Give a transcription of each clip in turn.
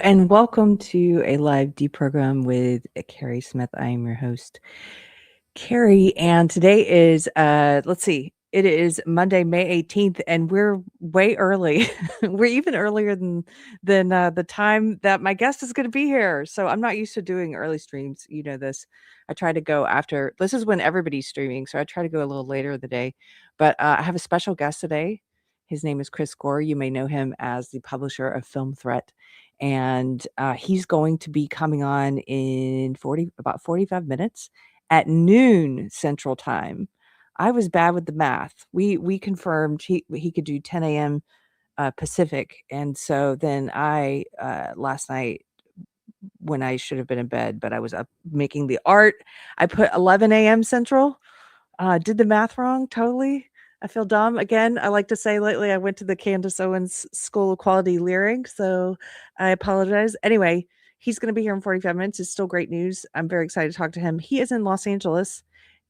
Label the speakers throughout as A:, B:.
A: and welcome to a live Deprogrammed with Keri Smith. I am your host, Keri, and today is, it is Monday, May 18th, and we're way early. We're even earlier than the time that my guest is going to be here. So I'm not used to doing early streams. You know this. I try to go after. This is when everybody's streaming, so I try to go a little later in the day. But I have a special guest today. His name is Chris Gore. You may know him as the publisher of Film Threat. And he's going to be coming on in about 45 minutes at noon Central Time. I was bad with the math. We confirmed he could do 10 a.m. Pacific, and so then I last night when I should have been in bed, but I was up making the art. I put 11 a.m. Central. Did the math wrong totally. I feel dumb. Again, I like to say lately I went to the Candace Owens School of Quality Lyric, so I apologize. Anyway, he's going to be here in 45 minutes. It's still great news. I'm very excited to talk to him. He is in Los Angeles,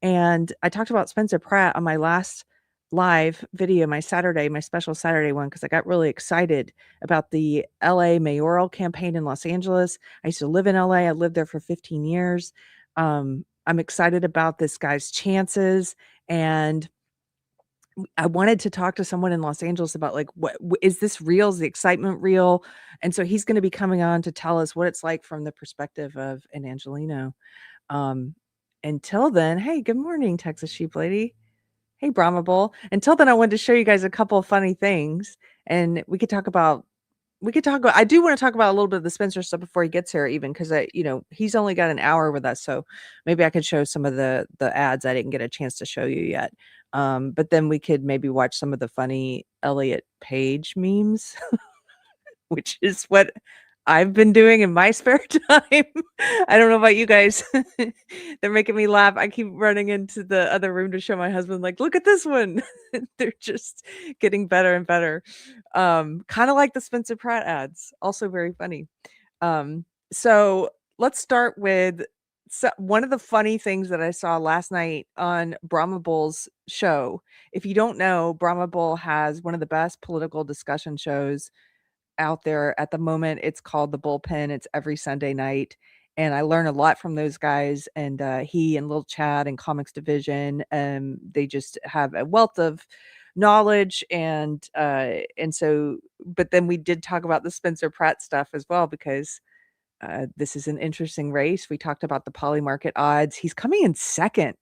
A: and I talked about Spencer Pratt on my last live video, my special Saturday one, because I got really excited about the LA mayoral campaign in Los Angeles. I used to live in LA. I lived there for 15 years. I'm excited about this guy's chances, and I wanted to talk to someone in Los Angeles about what is this real? Is the excitement real? And so he's going to be coming on to tell us what it's like from the perspective of an Angeleno. Until then, hey, good morning, Texas Sheep Lady. Hey, Brahma Bull. Until then, I wanted to show you guys a couple of funny things, and I do want to talk about a little bit of the Spencer stuff before he gets here, even because he's only got an hour with us, so maybe I could show some of the ads I didn't get a chance to show you yet. But then we could maybe watch some of the funny Elliot Page memes, which is what I've been doing in my spare time. I don't know about you guys. They're making me laugh. I keep running into the other room to show my husband, like, look at this one. They're just getting better and better. Kind of like the Spencer Pratt ads, also very funny. So let's start with one of the funny things that I saw last night on Brahma Bull's show. If you don't know, Brahma Bull has one of the best political discussion shows out there at the moment. It's called The Bullpen. It's every Sunday night, and I learn a lot from those guys. And he and Lil Chad and Comics Division, they just have a wealth of knowledge. And so, but then we did talk about the Spencer Pratt stuff as well, because this is an interesting race. We talked about the poly market odds. He's coming in second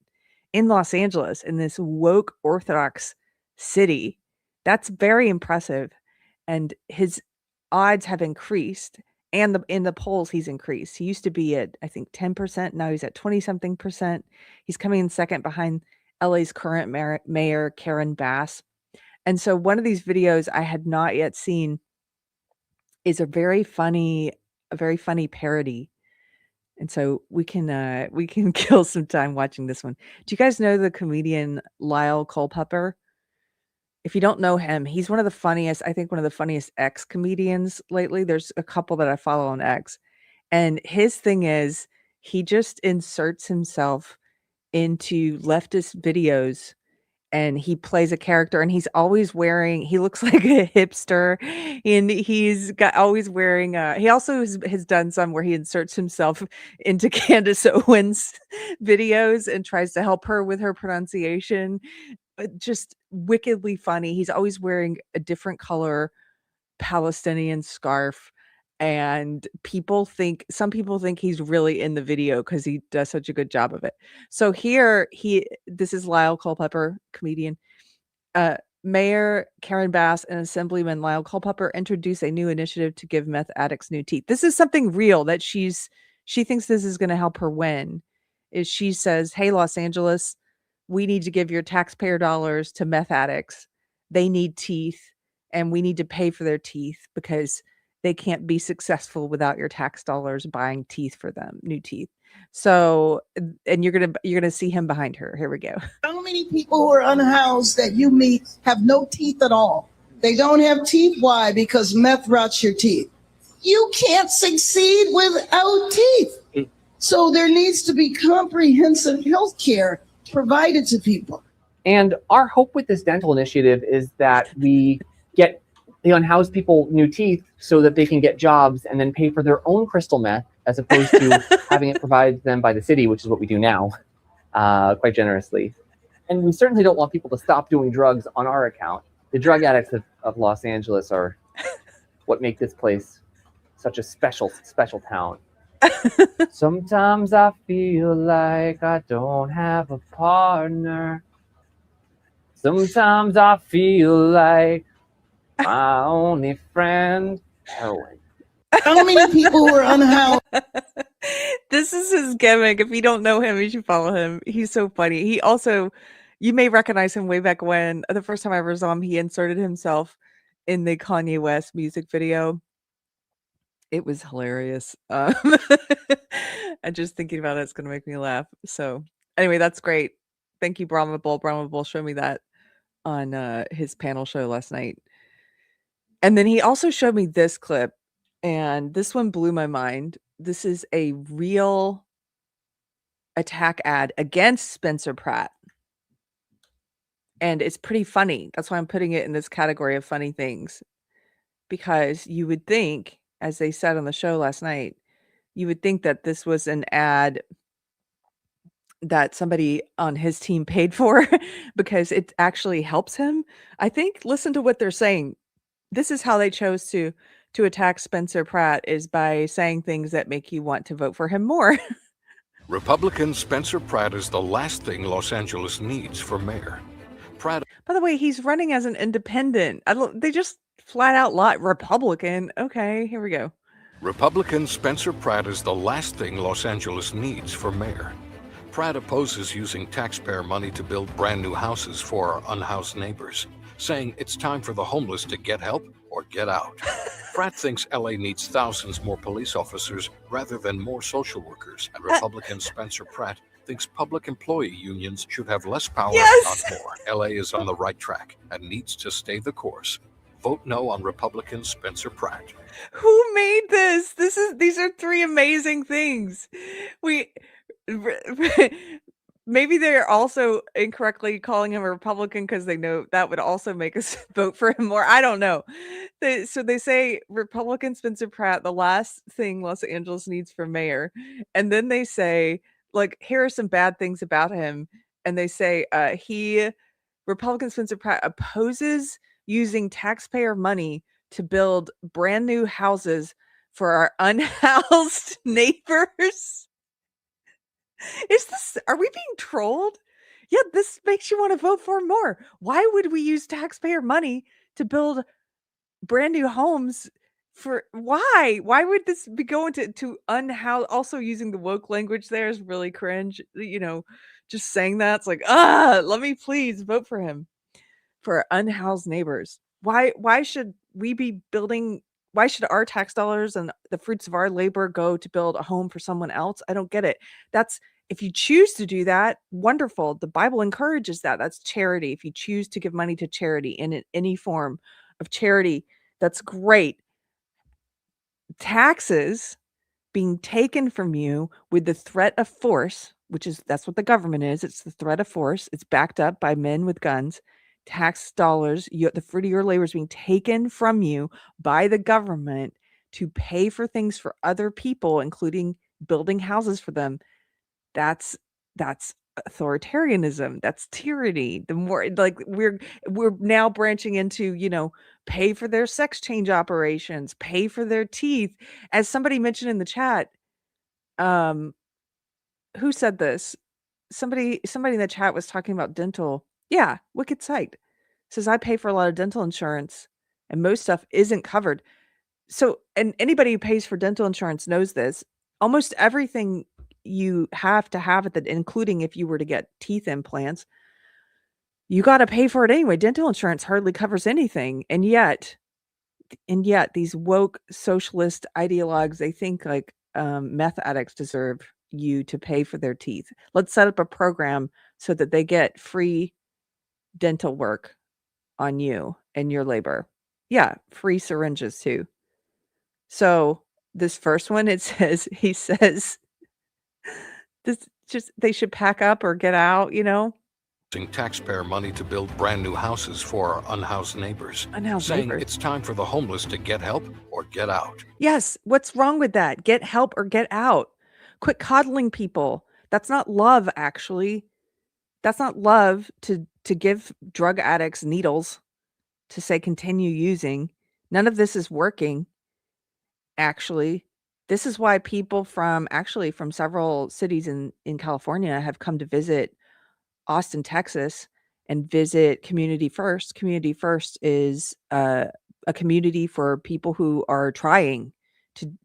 A: in Los Angeles, in this woke Orthodox city. That's very impressive. And his odds have increased, and in the polls he's increased. He used to be at, I think, 10%. Now he's at 20-something percent. He's coming in second behind LA's current mayor, Karen Bass. And so one of these videos I had not yet seen is a very funny parody. And so we can kill some time watching this one. Do you guys know the comedian Lyle Culpepper? If you don't know him, he's one of the funniest X comedians lately. There's a couple that I follow on X. And his thing is he just inserts himself into leftist videos, and he plays a character, and he looks like a hipster, and he's always wearing he also has done some where he inserts himself into Candace Owens videos and tries to help her with her pronunciation. Just wickedly funny. He's always wearing a different color Palestinian scarf, and some people think he's really in the video because he does such a good job of it. So here this is Lyle Culpepper, comedian. Mayor Karen Bass and Assemblyman Lyle Culpepper introduce a new initiative to give meth addicts new teeth. This is something real that she thinks this is going to help her win. Is she says, hey, Los Angeles, we need to give your taxpayer dollars to meth addicts. They need teeth, and we need to pay for their teeth because they can't be successful without your tax dollars buying teeth for them, new teeth. So, and you're gonna see him behind her. Here we go.
B: How many people who are unhoused that you meet have no teeth at all? They don't have teeth. Why? Because meth rots your teeth. You can't succeed without teeth. So there needs to be comprehensive health care provided to people.
C: And our hope with this dental initiative is that we get they unhouse people new teeth so that they can get jobs and then pay for their own crystal meth, as opposed to having it provided to them by the city, which is what we do now, quite generously. And we certainly don't want people to stop doing drugs on our account. The drug addicts of Los Angeles are what make this place such a special town. Sometimes I feel like I don't have a partner. Sometimes I feel like my only friend, heroin.
B: How many people were unhoused?
A: This is his gimmick. If you don't know him, you should follow him. He's so funny. He also, you may recognize him way back when, the first time I ever saw him, he inserted himself in the Kanye West music video. It was hilarious. And just thinking about it's going to make me laugh. So anyway, that's great. Thank you, Brahma Bull. Brahma Bull showed me that on his panel show last night. And then he also showed me this clip, and this one blew my mind. This is a real attack ad against Spencer Pratt. And it's pretty funny. That's why I'm putting it in this category of funny things. Because you would think, as they said on the show last night, you would think that this was an ad that somebody on his team paid for because it actually helps him. I think, listen to what they're saying. This is how they chose to attack Spencer Pratt, is by saying things that make you want to vote for him more.
D: Republican Spencer Pratt is the last thing Los Angeles needs for mayor. Pratt.
A: By the way, he's running as an independent. They just flat out lie. Republican. Okay, here we go.
D: Republican Spencer Pratt is the last thing Los Angeles needs for mayor. Pratt opposes using taxpayer money to build brand new houses for our unhoused neighbors, saying it's time for the homeless to get help or get out. Pratt thinks LA needs thousands more police officers rather than more social workers. And Republican Spencer Pratt thinks public employee unions should have less power, not more. LA is on the right track and needs to stay the course. Vote no on Republican Spencer Pratt.
A: Who made this? These are three amazing things. Maybe they're also incorrectly calling him a Republican because they know that would also make us vote for him more. I don't know. So they say Republican Spencer Pratt, the last thing Los Angeles needs for mayor. And then they say, like, here are some bad things about him. And they say Republican Spencer Pratt opposes using taxpayer money to build brand new houses for our unhoused neighbors. Are we being trolled? Yeah, this makes you want to vote for more. Why would we use taxpayer money to build brand new homes why would this be going to unhoused? Also, using the woke language there is really cringe. Just saying that, it's like, let me please vote for him for unhoused neighbors. Why should we be building? Why should our tax dollars and the fruits of our labor go to build a home for someone else? I don't get it. If you choose to do that, wonderful. The Bible encourages that. That's charity. If you choose to give money to charity in any form of charity, that's great. Taxes being taken from you with the threat of force, that's what the government is. It's the threat of force. It's backed up by men with guns. Tax dollars, the fruit of your labor is being taken from you by the government to pay for things for other people, including building houses for them. That's authoritarianism. That's tyranny. The more, like, we're now branching into, pay for their sex change operations, pay for their teeth. As somebody mentioned in the chat, who said this? Somebody in the chat was talking about dental. Yeah, Wicked Sight says, I pay for a lot of dental insurance and most stuff isn't covered. So, and anybody who pays for dental insurance knows this. Almost everything you have to have it, including if you were to get teeth implants, you got to pay for it anyway. Dental insurance hardly covers anything. And yet these woke socialist ideologues, they think like meth addicts deserve you to pay for their teeth. Let's set up a program so that they get free dental work on you and your labor. Yeah, free syringes too. So this first one, he says, this just, they should pack up or get out,
D: taxpayer money to build brand new houses for our unhoused neighbors, saying it's time for the homeless to get help or get out.
A: Yes. What's wrong with that? Get help or get out. Quit coddling people. That's not love, actually. That's not love to give drug addicts needles to say continue using. None of this is working, actually. This is why people from several cities in California have come to visit Austin, Texas, and visit Community First. Community First is a community for people who are trying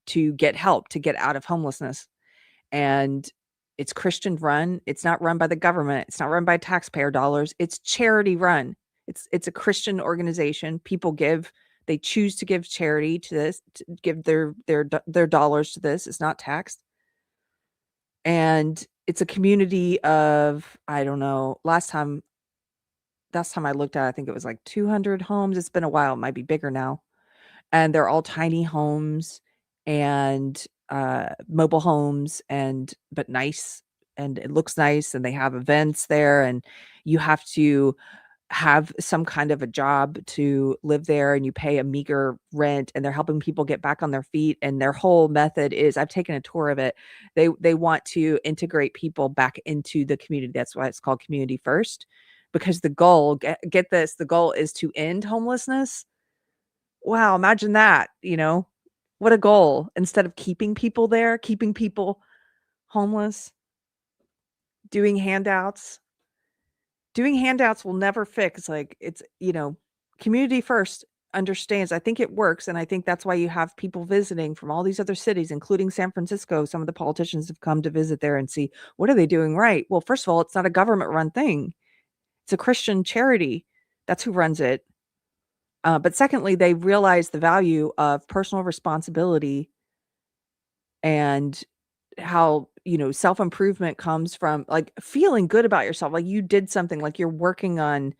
A: to get help, to get out of homelessness. And it's Christian run. It's not run by the government. It's not run by taxpayer dollars. It's charity run. It's a Christian organization. People give. They choose to give charity to this, to give their dollars to this. It's not taxed. And it's a community of, I don't know, last time I looked at it, I think it was like 200 homes. It's been a while. It might be bigger now. And they're all tiny homes and mobile homes, but nice, and it looks nice, and they have events there, and you have to have some kind of a job to live there, and you pay a meager rent, and they're helping people get back on their feet. And their whole method is, I've taken a tour of it, they want to integrate people back into the community. That's why it's called Community First, because the goal, get this, the goal is to end homelessness. Wow, imagine that, what a goal. Instead of keeping people there, keeping people homeless, doing handouts will never fix. Like, it's, Community First understands. I think it works. And I think that's why you have people visiting from all these other cities, including San Francisco. Some of the politicians have come to visit there and see, what are they doing right? Well, first of all, it's not a government run thing. It's a Christian charity. That's who runs it. But secondly, they realize the value of personal responsibility and how, self-improvement comes from like feeling good about yourself. Like you did something, like you're working on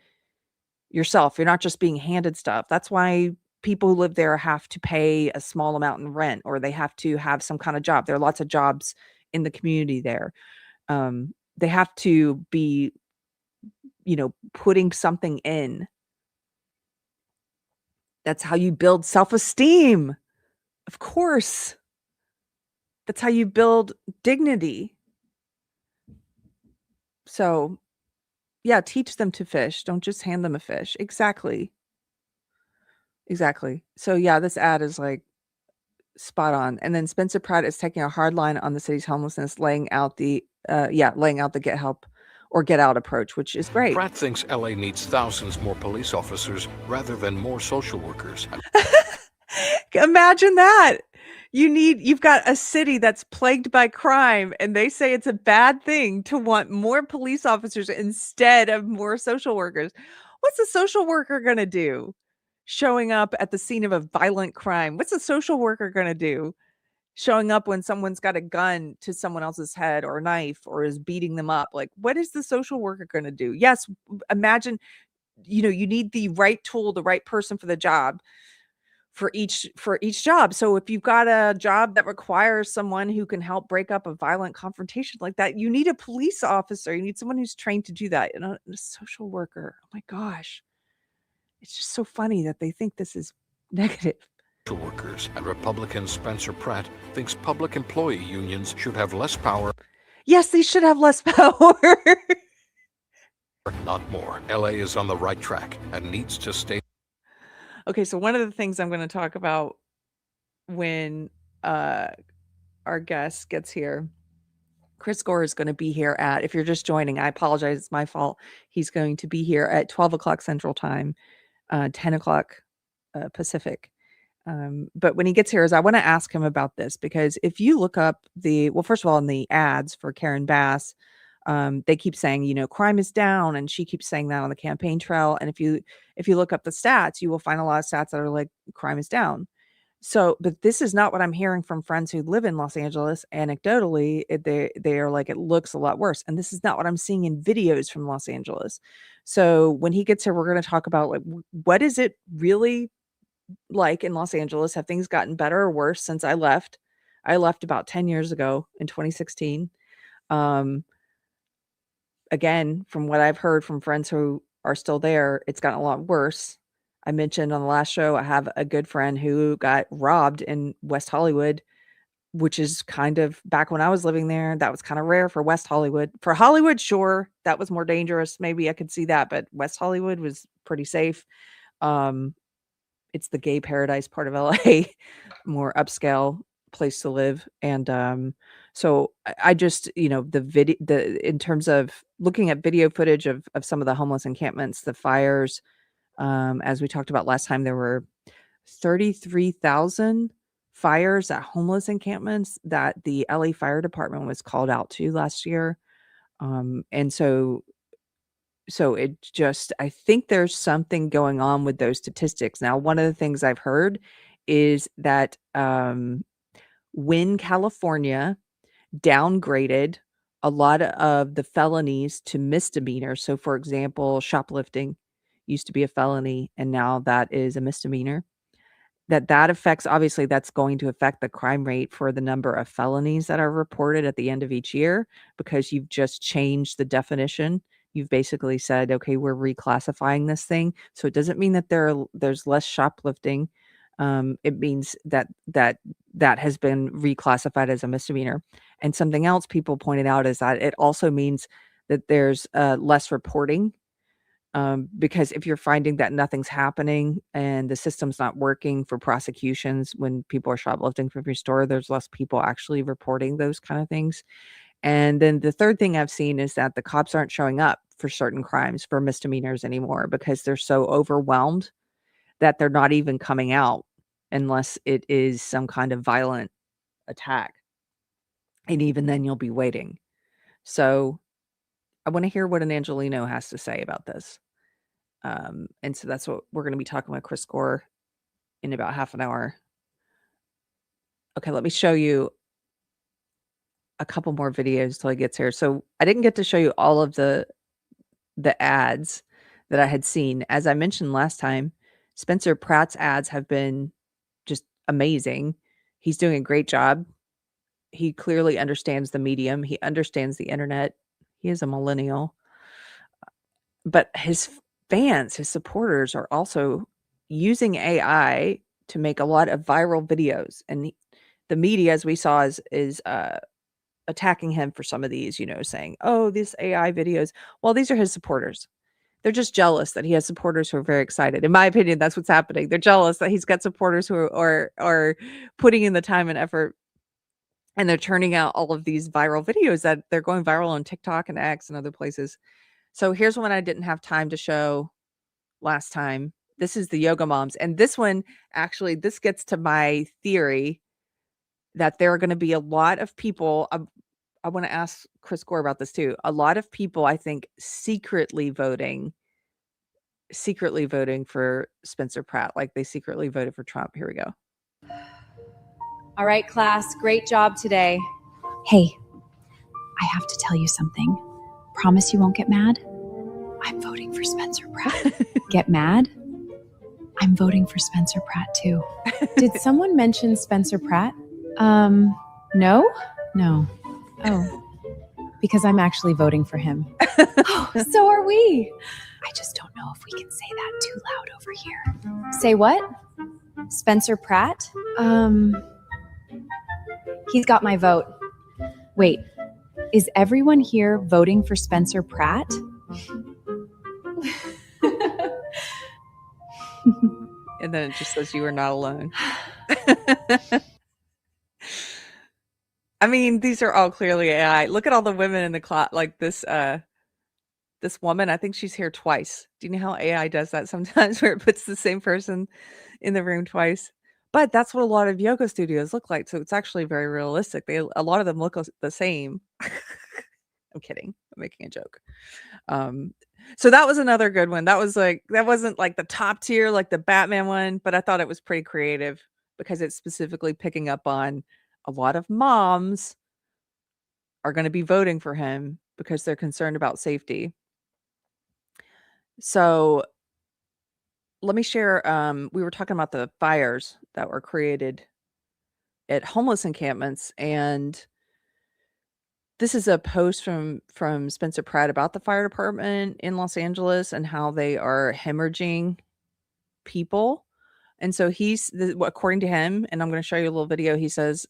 A: yourself. You're not just being handed stuff. That's why people who live there have to pay a small amount in rent, or they have to have some kind of job. There are lots of jobs in the community there. They have to be, putting something in. That's how you build self-esteem. Of course. That's how you build dignity. So, yeah, teach them to fish. Don't just hand them a fish. Exactly. So, yeah, this ad is like spot on. And then Spencer Pratt is taking a hard line on the city's homelessness, laying out the get help or get out approach, which is great.
D: Pratt thinks LA needs thousands more police officers rather than more social workers.
A: Imagine that. You've got a city that's plagued by crime, and they say it's a bad thing to want more police officers instead of more social workers. What's a social worker going to do? Showing up at the scene of a violent crime. What's a social worker going to do? Showing up when someone's got a gun to someone else's head or a knife or is beating them up. Like, what is the social worker going to do? Yes, imagine, you need the right tool, the right person for the job. For each job. So if you've got a job that requires someone who can help break up a violent confrontation like that, you need a police officer. You need someone who's trained to do that. And a social worker. Oh my gosh. It's just so funny that they think this is negative.
D: Workers, and Republican Spencer Pratt thinks public employee unions should have less power.
A: Yes, they should have less power.
D: Not more. LA is on the right track and needs to stay.
A: Okay, so one of the things I'm going to talk about when our guest gets here, Chris Gore is going to be here at, if you're just joining, I apologize, it's my fault. He's going to be here at 12 o'clock Central Time, 10 o'clock Pacific. But when he gets here, I want to ask him about this, because if you look up first of all, in the ads for Karen Bass, they keep saying, crime is down, and she keeps saying that on the campaign trail. And if you look up the stats, you will find a lot of stats that are like crime is down. So, but this is not what I'm hearing from friends who live in Los Angeles. Anecdotally, they are like, it looks a lot worse. And this is not what I'm seeing in videos from Los Angeles. So when he gets here, we're going to talk about like, what is it really like in Los Angeles? Have things gotten better or worse since I left? I left about 10 years ago in 2016. again, from what I've heard from friends who are still there, it's gotten a lot worse. I mentioned on the last show, I have a good friend who got robbed in West Hollywood, which is kind of back when I was living there. That was kind of rare for West Hollywood. For Hollywood, sure, that was more dangerous. Maybe I could see that, but West Hollywood was pretty safe. It's the gay paradise part of LA, more upscale place to live. And so I just, in terms of looking at video footage of some of the homeless encampments, the fires, as we talked about last time, there were 33,000 fires at homeless encampments that the LA Fire Department was called out to last year. And so it just, I think there's something going on with those statistics. Now, one of the things I've heard is that when California downgraded a lot of the felonies to misdemeanors, so for example, shoplifting used to be a felony and now that is a misdemeanor, that affects, obviously that's going to affect the crime rate for the number of felonies that are reported at the end of each year, because you've just changed the definition. You've basically said, okay, we're reclassifying this thing. So it doesn't mean that there's less shoplifting. It means that has been reclassified as a misdemeanor. And something else people pointed out is that it also means that there's less reporting. Because if you're finding that nothing's happening and the system's not working for prosecutions when people are shoplifting from your store, there's less people actually reporting those kind of things. And then the third thing I've seen is that the cops aren't showing up for certain crimes, for misdemeanors anymore, because they're so overwhelmed that they're not even coming out unless it is some kind of violent attack. And even then you'll be waiting. So I want to hear what an Angeleno has to say about this. And so that's what we're going to be talking with Chris Gore in about half an hour. Okay, let me show you a couple more videos till he gets here. So I didn't get to show you all of the ads that I had seen. As I mentioned last time, Spencer Pratt's ads have been just amazing. He's doing a great job. He clearly understands the medium. He understands the internet. He is a millennial. But his fans, his supporters are also using AI to make a lot of viral videos. And the media, as we saw, is attacking him for some of these, saying, oh, these AI videos. Well, these are his supporters. They're just jealous that he has supporters who are very excited. In my opinion, that's what's happening. They're jealous that he's got supporters who are putting in the time and effort, and they're turning out all of these viral videos that they're going viral on TikTok and X and other places. So here's one I didn't have time to show last time. This is the yoga moms. And this one, actually, this gets to my theory that there are going to be a lot of people. I want to ask Chris Gore about this too. A lot of people, I think, secretly voting for Spencer Pratt, like they secretly voted for Trump. Here we go.
E: All right, class, great job today. Hey, I have to tell you something. Promise you won't get mad? I'm voting for Spencer Pratt. Get mad? I'm voting for Spencer Pratt too. Did someone mention Spencer Pratt? No? No. Oh, because I'm actually voting for him. Oh, so are we. I just don't know if we can say that too loud over here. Say what? Spencer Pratt? He's got my vote. Wait, is everyone here voting for Spencer Pratt?
A: And then it just says you are not alone. I mean, these are all clearly AI. Look at all the women in the class, like this woman. I think she's here twice. Do you know how AI does that sometimes, where it puts the same person in the room twice? But that's what a lot of yoga studios look like. So it's actually very realistic. A lot of them look the same. I'm kidding. I'm making a joke. So that was another good one. That wasn't like the top tier, like the Batman one, but I thought it was pretty creative because it's specifically picking up on a lot of moms are going to be voting for him because they're concerned about safety. So let me share. We were talking about the fires that were created at homeless encampments, and This is a post from Spencer Pratt about the fire department in Los Angeles and how they are hemorrhaging people. And so according to him, and I'm going to show you a little video, he says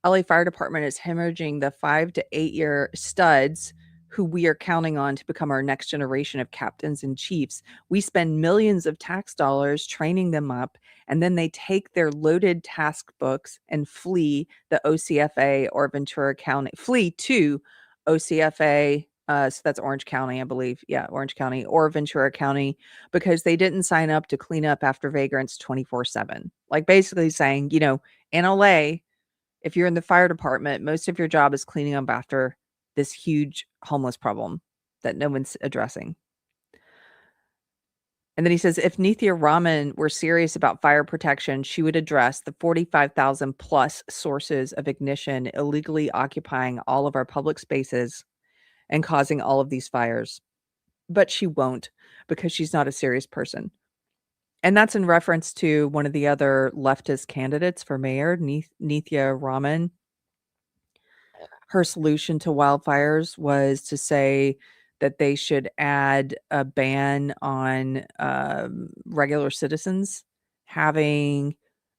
A: LA Fire Department is hemorrhaging the 5 to 8 year studs who we are counting on to become our next generation of captains and chiefs. We spend millions of tax dollars training them up, and then they take their loaded task books and flee the OCFA or Ventura County, flee to OCFA. So that's Orange County, I believe. Yeah, Orange County or Ventura County, because they didn't sign up to clean up after vagrants 24/7. Like basically saying, in LA, if you're in the fire department, most of your job is cleaning up after this huge homeless problem that no one's addressing. And then he says, if Nithya Raman were serious about fire protection, she would address the 45,000 plus sources of ignition illegally occupying all of our public spaces and causing all of these fires. But she won't, because she's not a serious person. And that's in reference to one of the other leftist candidates for mayor, Nithya Raman. Her solution to wildfires was to say that they should add a ban on regular citizens having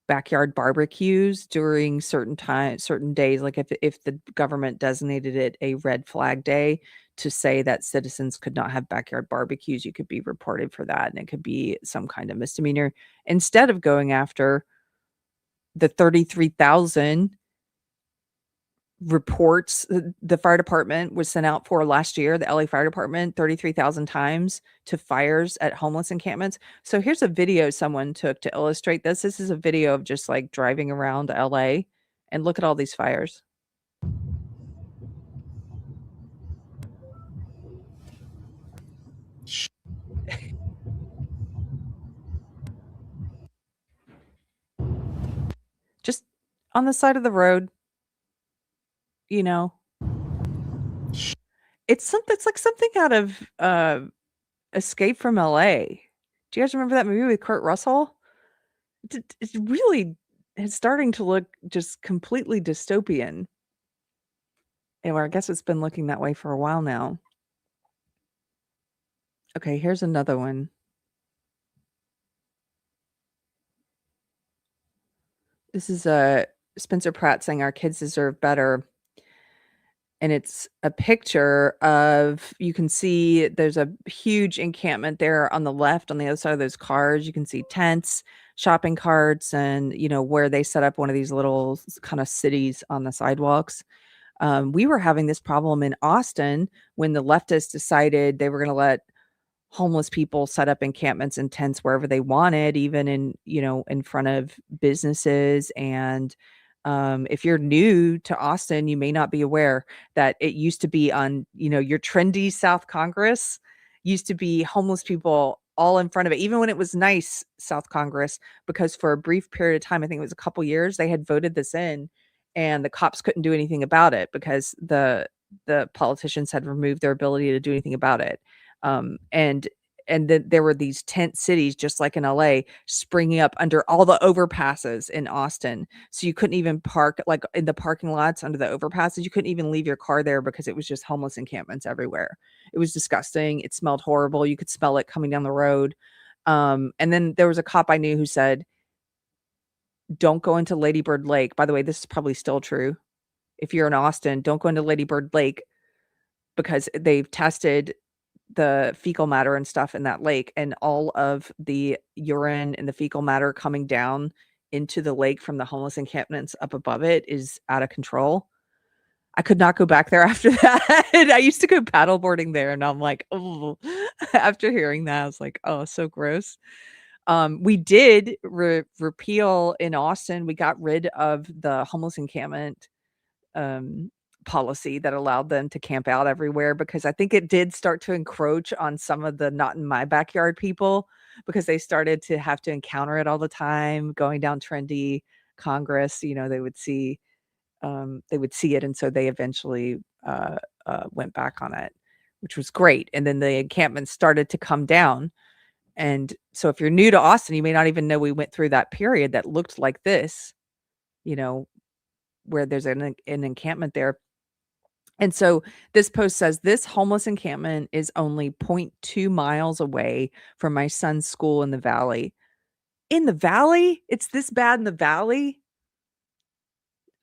A: backyard barbecues during certain days, like if the government designated it a red flag day, to say that citizens could not have backyard barbecues. You could be reported for that, and it could be some kind of misdemeanor, instead of going after the 33,000 reports the fire department was sent out for last year, the LA Fire Department, 33,000 times to fires at homeless encampments. So here's a video someone took to illustrate this. This is a video of just like driving around LA, and look at all these fires. Just on the side of the road, it's like something out of Escape from LA. Do you guys remember that movie with Kurt Russell? It's really starting to look just completely dystopian. And I guess it's been looking that way for a while now. Okay, here's another one. This is Spencer Pratt saying our kids deserve better. And it's a picture of, you can see there's a huge encampment there on the left, on the other side of those cars. You can see tents, shopping carts, and, where they set up one of these little kind of cities on the sidewalks. We were having this problem in Austin when the leftists decided they were going to let homeless people set up encampments and tents wherever they wanted, even in front of businesses. And if you're new to Austin, you may not be aware that it used to be on, your trendy South Congress used to be homeless people all in front of it, even when it was nice South Congress, because for a brief period of time, I think it was a couple years, they had voted this in, and the cops couldn't do anything about it because the politicians had removed their ability to do anything about it. And then there were these tent cities, just like in LA, springing up under all the overpasses in Austin. So you couldn't even park, like in the parking lots under the overpasses. You couldn't even leave your car there because it was just homeless encampments everywhere. It was disgusting. It smelled horrible. You could smell it coming down the road. And then there was a cop I knew who said, don't go into Lady Bird Lake. By the way, this is probably still true. If you're in Austin, don't go into Lady Bird Lake, because they've tested the fecal matter and stuff in that lake, and all of the urine and the fecal matter coming down into the lake from the homeless encampments up above it is out of control. I could not go back there after that. I used to go paddleboarding there, and I'm like, oh, after hearing that, I was like, oh, so gross. We did repeal in Austin. We got rid of the homeless encampment policy that allowed them to camp out everywhere, because I think it did start to encroach on some of the not in my backyard people, because they started to have to encounter it all the time going down trendy Congress. They would see it, and so they eventually went back on it, which was great. And then the encampments started to come down. And so if you're new to Austin, you may not even know we went through that period that looked like this, where there's an encampment there. And so this post says this homeless encampment is only 0.2 miles away from my son's school in the valley. In the valley? It's this bad in the valley?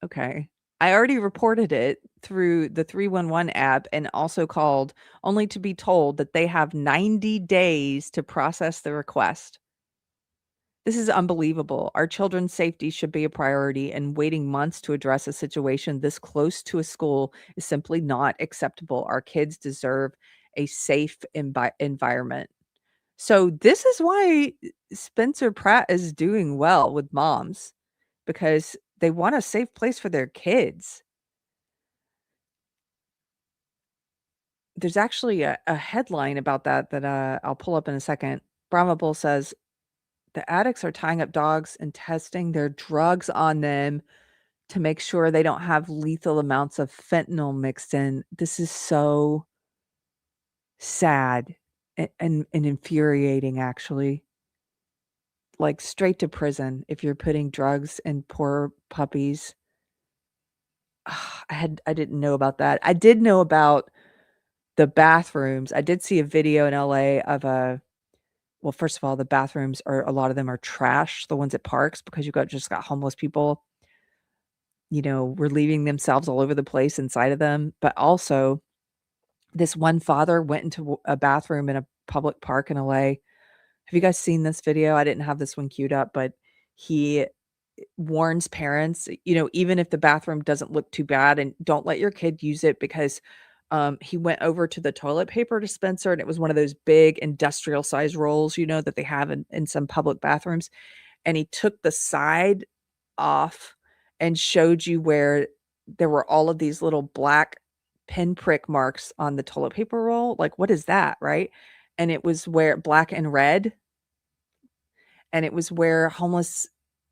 A: Okay. I already reported it through the 311 app and also called, only to be told that they have 90 days to process the request. This is unbelievable. Our children's safety should be a priority, and waiting months to address a situation this close to a school is simply not acceptable. Our kids deserve a safe environment. So this is why Spencer Pratt is doing well with moms, because they want a safe place for their kids. There's actually a headline about that I'll pull up in a second. Brahma Bull says, the addicts are tying up dogs and testing their drugs on them to make sure they don't have lethal amounts of fentanyl mixed in. This is so sad and infuriating, actually. Like, straight to prison if you're putting drugs in poor puppies. I didn't know about that. I did know about the bathrooms. I did see a video in LA of well, first of all, the bathrooms a lot of them are trash, the ones at parks, because you've just got homeless people, relieving themselves all over the place inside of them. But also, this one father went into a bathroom in a public park in LA. Have you guys seen this video? I didn't have this one queued up, but he warns parents, even if the bathroom doesn't look too bad, and don't let your kid use it, because he went over to the toilet paper dispenser, and it was one of those big industrial size rolls, that they have in some public bathrooms. And he took the side off and showed you where there were all of these little black pinprick marks on the toilet paper roll. Like, what is that, right? And it was where black and red. And it was where homeless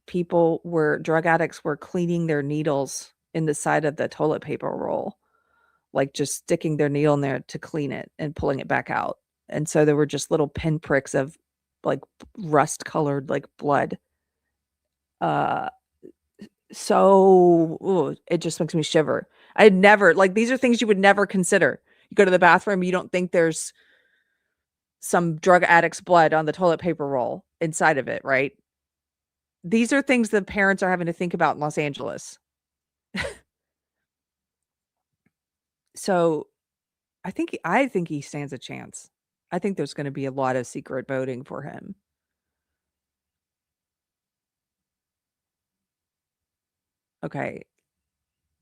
A: people drug addicts were cleaning their needles in the side of the toilet paper roll. Like, just sticking their needle in there to clean it and pulling it back out. And so there were just little pinpricks of like rust colored, like blood. So it just makes me shiver. I'd never, these are things you would never consider. You go to the bathroom, you don't think there's some drug addict's blood on the toilet paper roll inside of it, right? These are things that parents are having to think about in Los Angeles. So I think he stands a chance. I think there's going to be a lot of secret voting for him. Okay,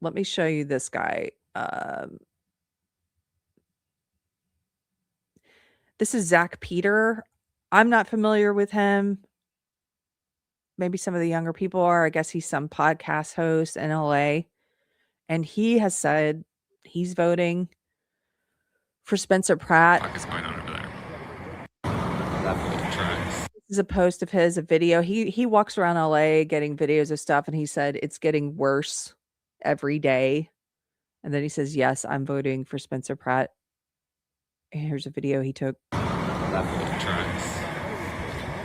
A: let me show you this guy. This is Zach Peter. I'm not familiar with him. Maybe some of the younger people are. I guess he's some podcast host in LA. And he has said he's voting for Spencer Pratt.
F: What is going on over there?
A: This is a post of his, a video. He walks around LA getting videos of stuff, and he said it's getting worse every day. And then he says, yes, I'm voting for Spencer Pratt. And here's a video he took.
F: Drugs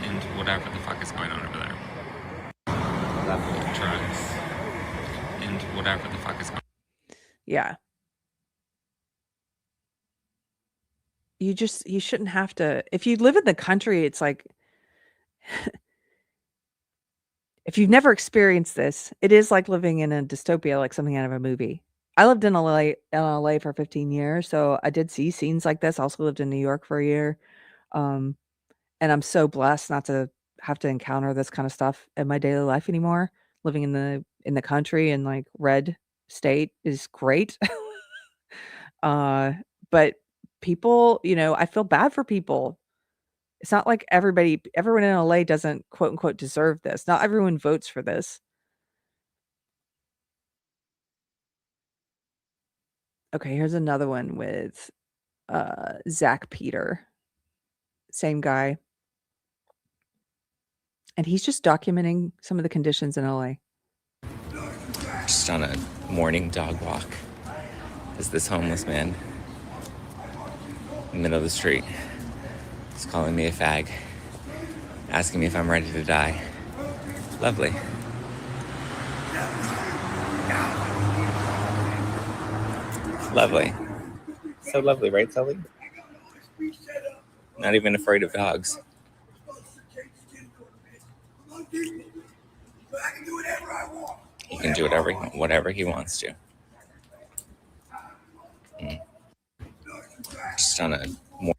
F: and whatever the fuck is going on over there. Drugs and whatever the fuck is going on.
A: Yeah. You shouldn't have to. If you live in the country, it's like, if you've never experienced this, it is like living in a dystopia, like something out of a movie. I lived in LA for 15 years, so I did see scenes like this. I also lived in New York for a year. And I'm so blessed not to have to encounter this kind of stuff in my daily life anymore. Living in the country in like red state is great. But people, I feel bad for people. It's not like everyone in LA doesn't quote unquote deserve this. Not everyone votes for this. Okay, here's another one with Zach Peter. Same guy. And he's just documenting some of the conditions in LA.
G: Just on a morning dog walk, is this homeless man in the middle of the street. He's calling me a fag, asking me if I'm ready to die. Lovely. Lovely. So lovely, right, Sully? Not even afraid of dogs. He can do whatever he wants to. Just on a more.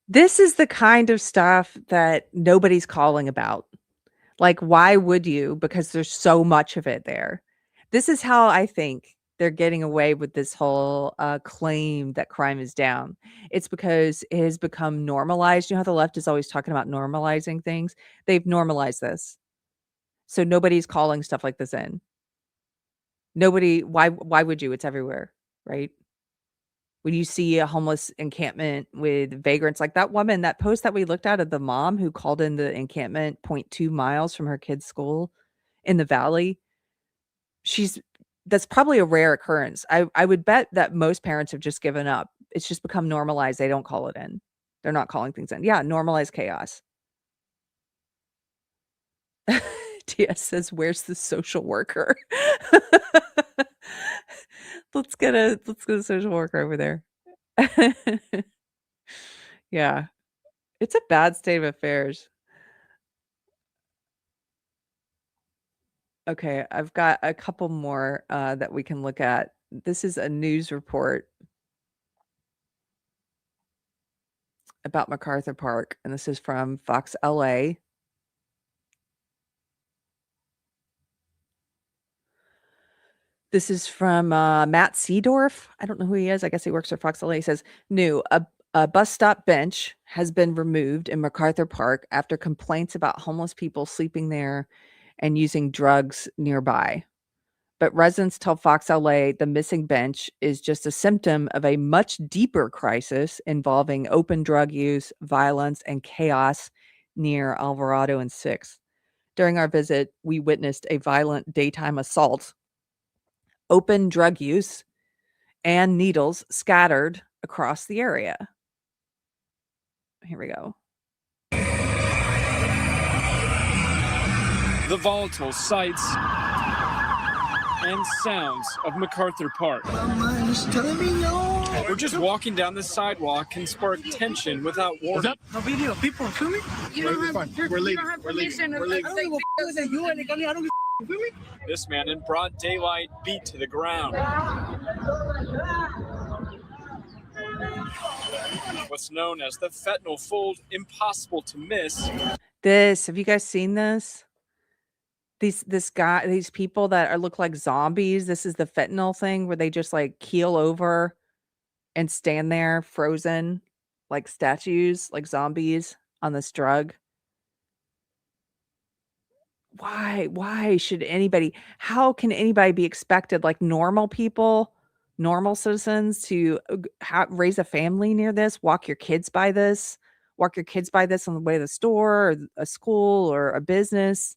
A: This is the kind of stuff that nobody's calling about. Like, why would you? Because there's so much of it there. This is how I think they're getting away with this whole claim that crime is down. It's because it has become normalized. You know how the left is always talking about normalizing things? They've normalized this. So nobody's calling stuff like this in. Nobody, why would you? It's everywhere, right? When you see a homeless encampment with vagrants, like that woman, that post that we looked at of the mom who called in the encampment 0.2 miles from her kid's school in the valley, that's probably a rare occurrence. I would bet that most parents have just given up. It's just become normalized. They don't call it in. They're not calling things in. Yeah, normalized chaos. TS says, where's the social worker? Let's get a social worker over there. Yeah. It's a bad state of affairs. Okay, I've got a couple more that we can look at. This is a news report about MacArthur Park, and this is from Fox LA. This is from Matt Seedorf. I don't know who he is. I guess he works for Fox LA. He says, new, a bus stop bench has been removed in MacArthur Park after complaints about homeless people sleeping there and using drugs nearby. But residents tell Fox LA the missing bench is just a symptom of a much deeper crisis involving open drug use, violence, and chaos near Alvarado and 6th. During our visit, we witnessed a violent daytime assault, open drug use, and needles scattered across the area. Here we go.
H: The volatile sights and sounds of MacArthur Park. We're just walking down the sidewalk can spark tension without warning.
I: No video. People are filming.
H: You don't have, we're leaving. We're leaving. We're leaving. This man in broad daylight beat to the ground. What's known as the fentanyl fold, impossible to miss.
A: Have you guys seen this? These people that look like zombies. This is the fentanyl thing where they just like keel over and stand there frozen like statues, like zombies on this drug. Why should anybody, how can anybody be expected, like normal people, normal citizens, to raise a family near this, walk your kids by this on the way to the store or a school or a business?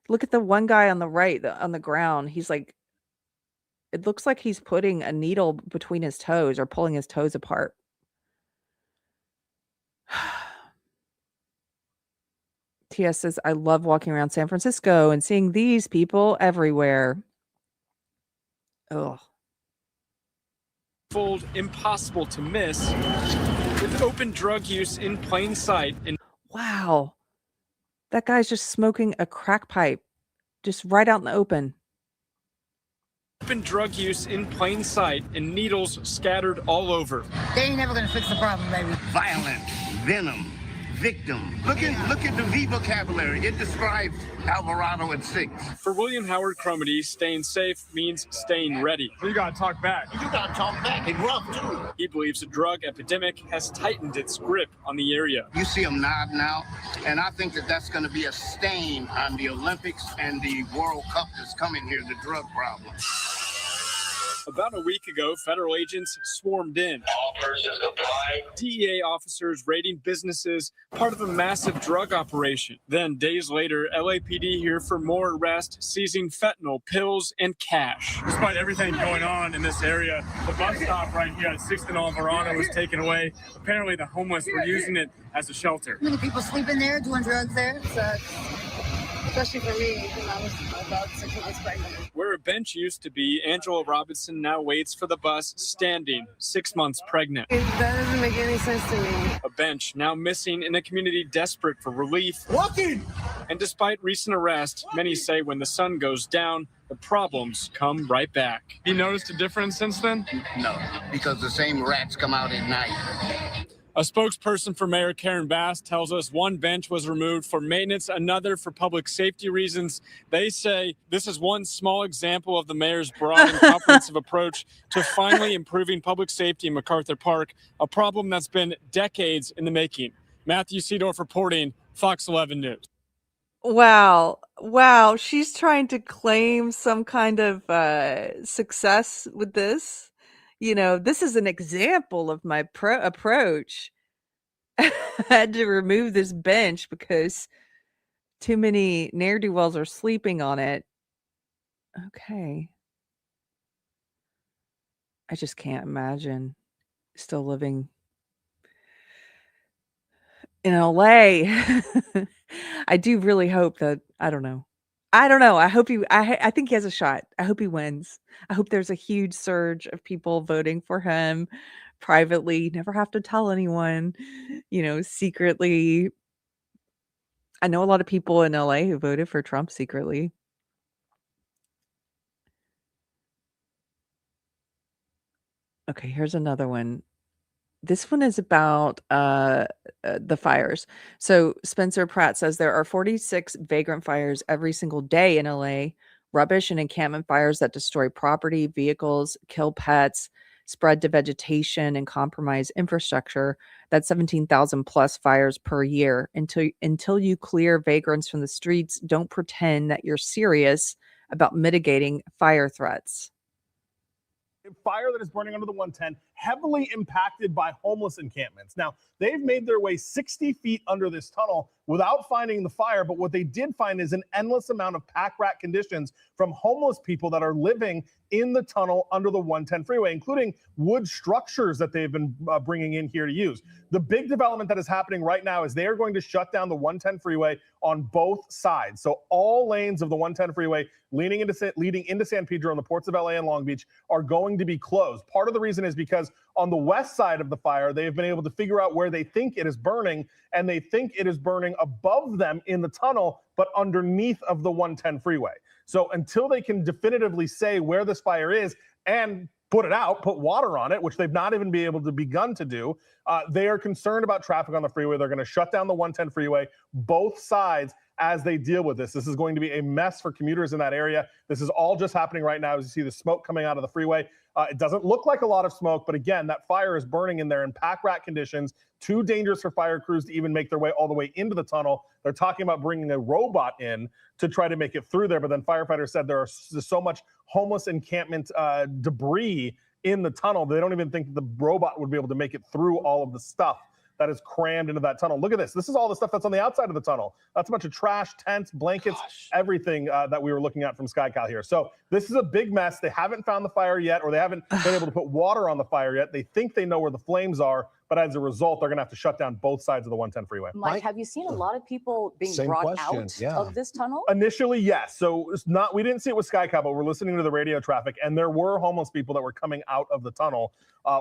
A: Look at the one guy on the right, on the ground. He's like, it looks like he's putting a needle between his toes or pulling his toes apart. TS says, I love walking around San Francisco and seeing these people everywhere. Oh.
H: Fold impossible to miss with open drug use in plain sight.
A: Wow. That guy's just smoking a crack pipe just right out in the open.
H: Open drug use in plain sight and needles scattered all over.
I: They ain't never gonna fix the problem, baby.
J: Violent, venom, victim. Look at the V vocabulary. It describes Alvarado and 6th.
H: For William Howard Cromedy, staying safe means staying ready. You gotta talk back.
J: You gotta talk back and rough too.
H: He believes the drug epidemic has tightened its grip on the area.
J: You see him nodding out, and I think that's gonna be a stain on the Olympics and the World Cup that's coming here, the drug problem.
H: About a week ago, federal agents swarmed in.
J: All persons comply.
H: DEA officers raiding businesses, part of a massive drug operation. Then, days later, LAPD here for more arrests, seizing fentanyl, pills, and cash. Despite everything going on in this area, the bus stop right here at 6th and Alvarado was taken away. Apparently, the homeless were using it as a shelter.
I: Many people sleeping there, doing drugs there. So especially for me because I was about 6 months pregnant.
H: Where a bench used to be, Angela Robinson now waits for the bus standing, 6 months pregnant.
I: That doesn't make any sense to me.
H: A bench now missing in a community desperate for relief.
J: Walking!
H: And despite recent arrest, many say when the sun goes down, the problems come right back. You noticed a difference since then?
J: No, because the same rats come out at night.
H: A spokesperson for Mayor Karen Bass tells us one bench was removed for maintenance, another for public safety reasons. They say this is one small example of the mayor's broad and comprehensive approach to finally improving public safety in MacArthur Park, a problem that's been decades in the making. Matthew Seedorf reporting, Fox 11 News.
A: Wow. Wow. She's trying to claim some kind of success with this. You know, this is an example of my approach. I had to remove this bench because too many ne'er-do-wells are sleeping on it. Okay. I just can't imagine still living in LA. I do really hope that, I don't know. I hope I think he has a shot. I hope he wins. I hope there's a huge surge of people voting for him privately. Never have to tell anyone, secretly. I know a lot of people in LA who voted for Trump secretly. Okay, here's another one. This one is about the fires. So Spencer Pratt says there are 46 vagrant fires every single day in LA, rubbish and encampment fires that destroy property, vehicles, kill pets, spread to vegetation, and compromise infrastructure. That's 17,000 plus fires per year. Until you clear vagrants from the streets, don't pretend that you're serious about mitigating fire threats.
K: Fire that is burning under the 110, heavily impacted by homeless encampments. Now, they've made their way 60 feet under this tunnel without finding the fire, but what they did find is an endless amount of pack rat conditions from homeless people that are living in the tunnel under the 110 freeway, including wood structures that they've been bringing in here to use. The big development that is happening right now is they are going to shut down the 110 freeway on both sides. So all lanes of the 110 freeway leading into San Pedro and the ports of LA and Long Beach are going to be closed. Part of the reason is because on the west side of the fire, they've been able to figure out where they think it is burning, and they think it is burning above them in the tunnel, but underneath of the 110 freeway. So until they can definitively say where this fire is and put it out, put water on it, which they've not even been able to begun to do, they are concerned about traffic on the freeway. They're going to shut down the 110 freeway, both sides, as they deal with this. This is going to be a mess for commuters in that area. This is all just happening right now as you see the smoke coming out of the freeway. It doesn't look like a lot of smoke, but again, that fire is burning in there in pack rat conditions, too dangerous for fire crews to even make their way all the way into the tunnel. They're talking about bringing a robot in to try to make it through there, but then firefighters said there are so much homeless encampment debris in the tunnel, they don't even think the robot would be able to make it through all of the stuff that is crammed into that tunnel. Look at this. This is all the stuff that's on the outside of the tunnel. That's a bunch of trash, tents, blankets, everything that we were looking at from SkyCal here. So this is a big mess. They haven't found the fire yet, or they haven't been able to put water on the fire yet. They think they know where the flames are, but as a result, they're going to have to shut down both sides of the 110 freeway.
L: Mike, have you seen a lot of people being brought out of this tunnel?
K: Initially, yes. So it's not. We didn't see it with SkyCal, but we're listening to the radio traffic, and there were homeless people that were coming out of the tunnel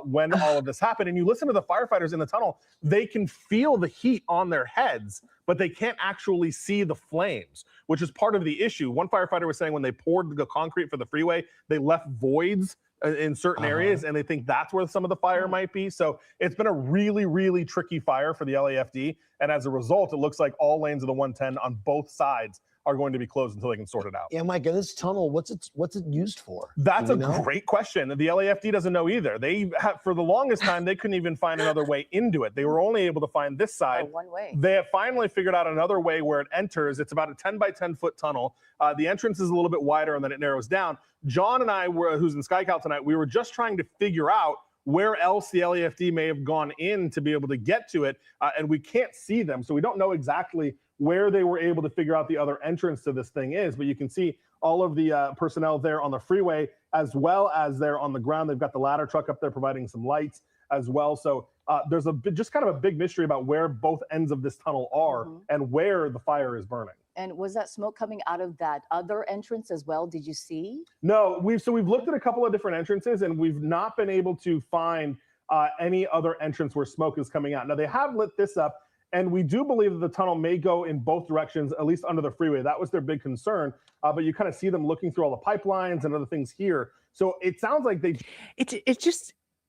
K: when all of this happened. And you listen to the firefighters in the tunnel, they can feel the heat on their heads, but they can't actually see the flames, which is part of the issue. One firefighter was saying when they poured the concrete for the freeway, they left voids in certain areas, and they think that's where some of the fire might be. So it's been a really, really tricky fire for the LAFD. And as a result, it looks like all lanes of the 110 on both sides are going to be closed until they can sort it out.
M: Yeah, Mike, this tunnel, what's it used for?
K: That's a great question. The LAFD doesn't know either. They have, for the longest time, they couldn't even find another way into it. They were only able to find this side.
L: One way.
K: They have finally figured out another way where it enters. It's about a 10 by 10 foot tunnel. The entrance is a little bit wider and then it narrows down. John and I, who's in SkyCal tonight, we were just trying to figure out where else the LAFD may have gone in to be able to get to it, and we can't see them, so we don't know exactly where they were able to figure out the other entrance to this thing is, but you can see all of the personnel there on the freeway as well as there on the ground. They've got the ladder truck up there providing some lights as well. So there's just kind of a big mystery about where both ends of this tunnel are and where the fire is burning.
L: And was that smoke coming out of that other entrance as well? Did you see?
K: No, we've looked at a couple of different entrances, and we've not been able to find any other entrance where smoke is coming out. Now, they have lit this up, and we do believe that the tunnel may go in both directions, at least under the freeway. That was their big concern. But you kind of see them looking through all the pipelines and other things here. So it sounds like
A: it's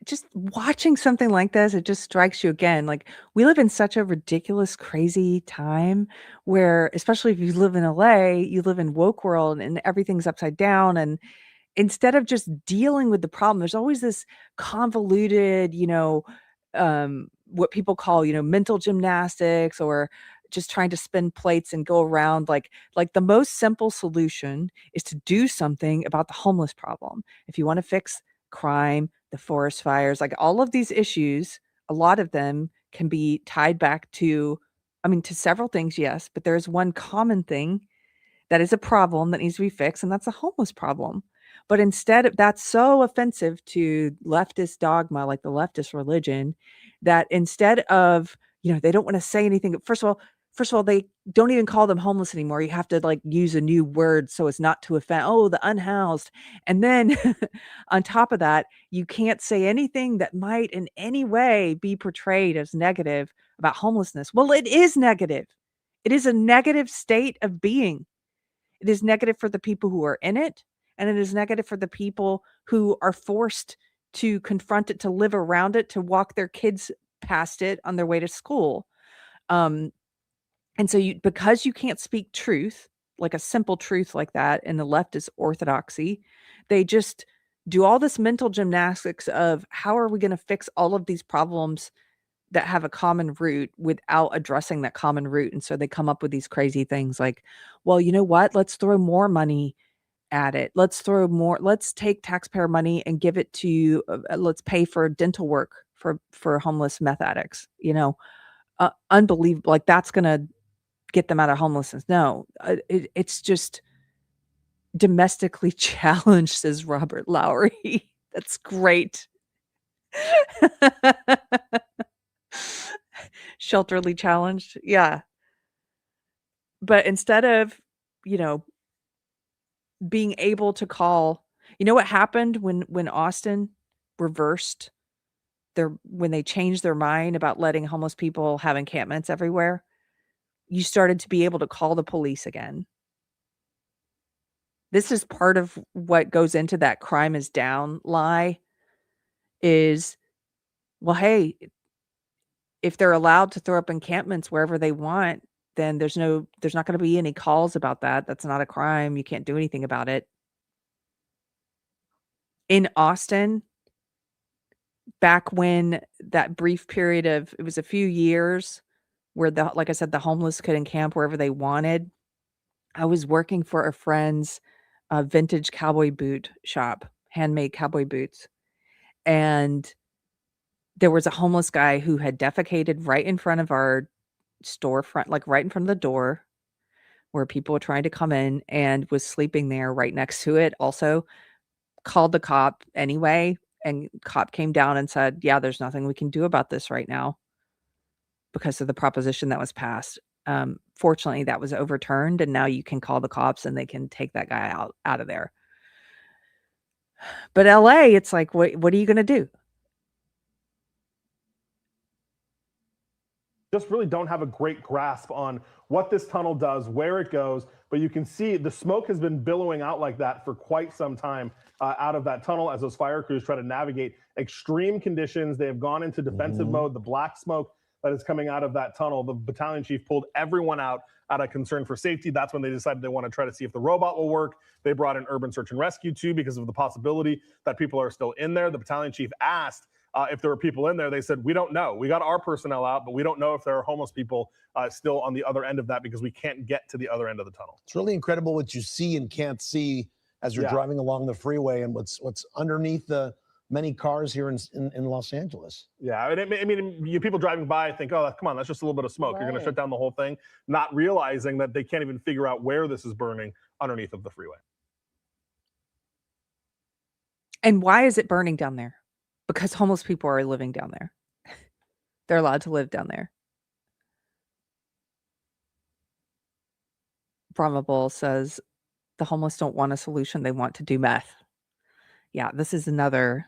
A: just watching something like this, it just strikes you again. Like, we live in such a ridiculous, crazy time where, especially if you live in LA, you live in woke world and everything's upside down. And instead of just dealing with the problem, there's always this convoluted, what people call, mental gymnastics, or just trying to spin plates and go around. Like the most simple solution is to do something about the homeless problem. If you want to fix crime, the forest fires, like all of these issues, a lot of them can be tied back to several things, yes, but there's one common thing that is a problem that needs to be fixed, and that's a homeless problem. But instead of that's so offensive to leftist dogma, like the leftist religion, that instead of, they don't want to say anything. First of all, they don't even call them homeless anymore. You have to use a new word so as not to offend. Oh, the unhoused. And then on top of that, you can't say anything that might in any way be portrayed as negative about homelessness. Well, it is negative. It is a negative state of being. It is negative for the people who are in it, and it is negative for the people who are forced to confront it, to live around it, to walk their kids past it on their way to school. And so because you can't speak truth, like a simple truth like that in the leftist orthodoxy, they just do all this mental gymnastics of how are we going to fix all of these problems that have a common root without addressing that common root. And so they come up with these crazy things like, well, you know what? Let's throw more money at it. Let's take taxpayer money and give it to, let's pay for dental work for homeless meth addicts, unbelievable. Like, that's going to get them out of homelessness. No, it's just domestically challenged, says Robert Lowry. That's great. Shelterly challenged. Yeah. But instead of, being able to call, what happened when Austin reversed when they changed their mind about letting homeless people have encampments everywhere? You started to be able to call the police again. This is part of what goes into that crime is down lie is, well, hey, if they're allowed to throw up encampments wherever they want, then there's not going to be any calls about that. That's not a crime. You can't do anything about it. In Austin, back when that brief period of, it was a few years where like I said, the homeless could encamp wherever they wanted. I was working for a friend's vintage cowboy boot shop, handmade cowboy boots. And there was a homeless guy who had defecated right in front of our storefront, like right in front of the door where people were trying to come in, and was sleeping there right next to it. Also called the cop anyway. And cop came down and said, yeah, there's nothing we can do about this right now because of the proposition that was passed. Fortunately, that was overturned, and now you can call the cops and they can take that guy out of there. But LA, it's like, what are you going to do?
K: Just really don't have a great grasp on what this tunnel does, where it goes, but you can see the smoke has been billowing out like that for quite some time out of that tunnel as those fire crews try to navigate extreme conditions. They have gone into defensive mode. The black smoke that is coming out of that tunnel, the battalion chief pulled everyone out of concern for safety. That's when they decided they want to try to see if the robot will work. They brought in urban search and rescue too, because of the possibility that people are still in there. The battalion chief asked if there were people in there. They said, we don't know. We got our personnel out, but we don't know if there are homeless people still on the other end of that, because we can't get to the other end of the tunnel.
M: It's really incredible what you see and can't see as you're driving along the freeway, and what's underneath the many cars here in Los Angeles.
K: Yeah, I mean, you people driving by think, oh, come on, that's just a little bit of smoke. Right. You're going to shut down the whole thing, not realizing that they can't even figure out where this is burning underneath of the freeway.
A: And why is it burning down there? Because homeless people are living down there. They're allowed to live down there. Brahma Bull says the homeless don't want a solution. They want to do meth. Yeah, this is another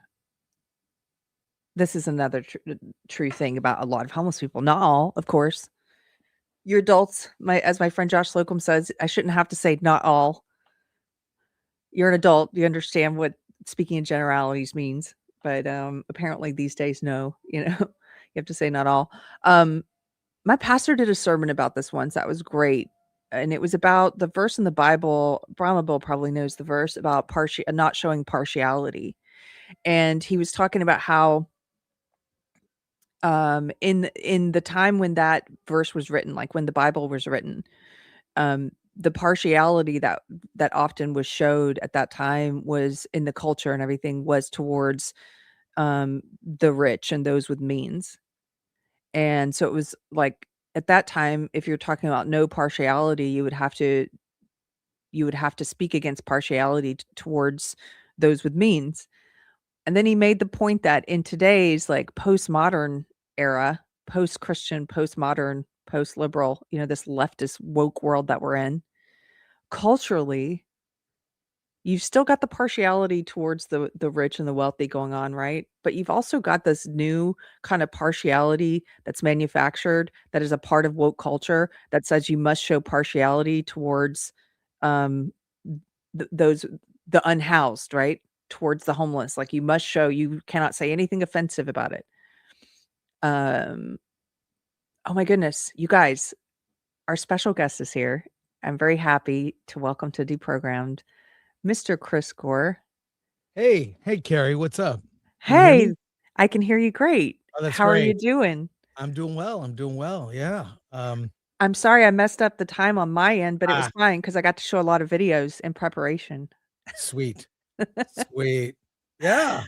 A: true thing about a lot of homeless people. Not all, of course. You're adults. As my friend Josh Slocum says, I shouldn't have to say not all. You're an adult. You understand what speaking in generalities means. But apparently these days, no. You have to say not all. My pastor did a sermon about this once. That was great. And it was about the verse in the Bible. Brahma Bull probably knows the verse about not showing partiality. And he was talking about how in the time when that verse was written, like when the Bible was written, the partiality that often was showed at that time was in the culture and everything was towards the rich and those with means. And so it was like at that time, if you're talking about no partiality, you would have to speak against partiality towards those with means. And then he made the point that in today's like postmodern era, post-Christian, postmodern, post-liberal, this leftist woke world that we're in, culturally, you've still got the partiality towards the rich and the wealthy going on, right? But you've also got this new kind of partiality that's manufactured that is a part of woke culture that says you must show partiality towards the unhoused, right? Towards the homeless. Like you must show, you cannot say anything offensive about it. Oh my goodness, you guys, our special guest is here. I'm very happy to welcome to Deprogrammed Mr. Chris Gore.
N: Hey, Keri, what's up?
A: Hey, I can hear you great.
N: Oh, that's
A: How
N: great.
A: are you doing?
N: I'm doing well. Yeah.
A: I'm sorry I messed up the time on my end, but it was fine because I got to show a lot of videos in preparation.
N: Sweet. Sweet. Yeah.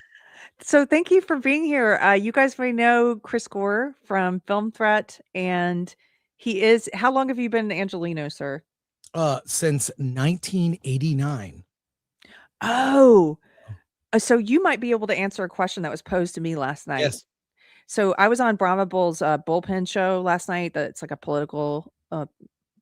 A: So thank you for being here. You guys may know Chris Gore from Film Threat, and he is. How long have you been in Angelenos, sir?
N: Since 1989.
A: Oh, so you might be able to answer a question that was posed to me last night.
N: Yes.
A: So I was on Brahma Bull's bullpen show last night. That's like a political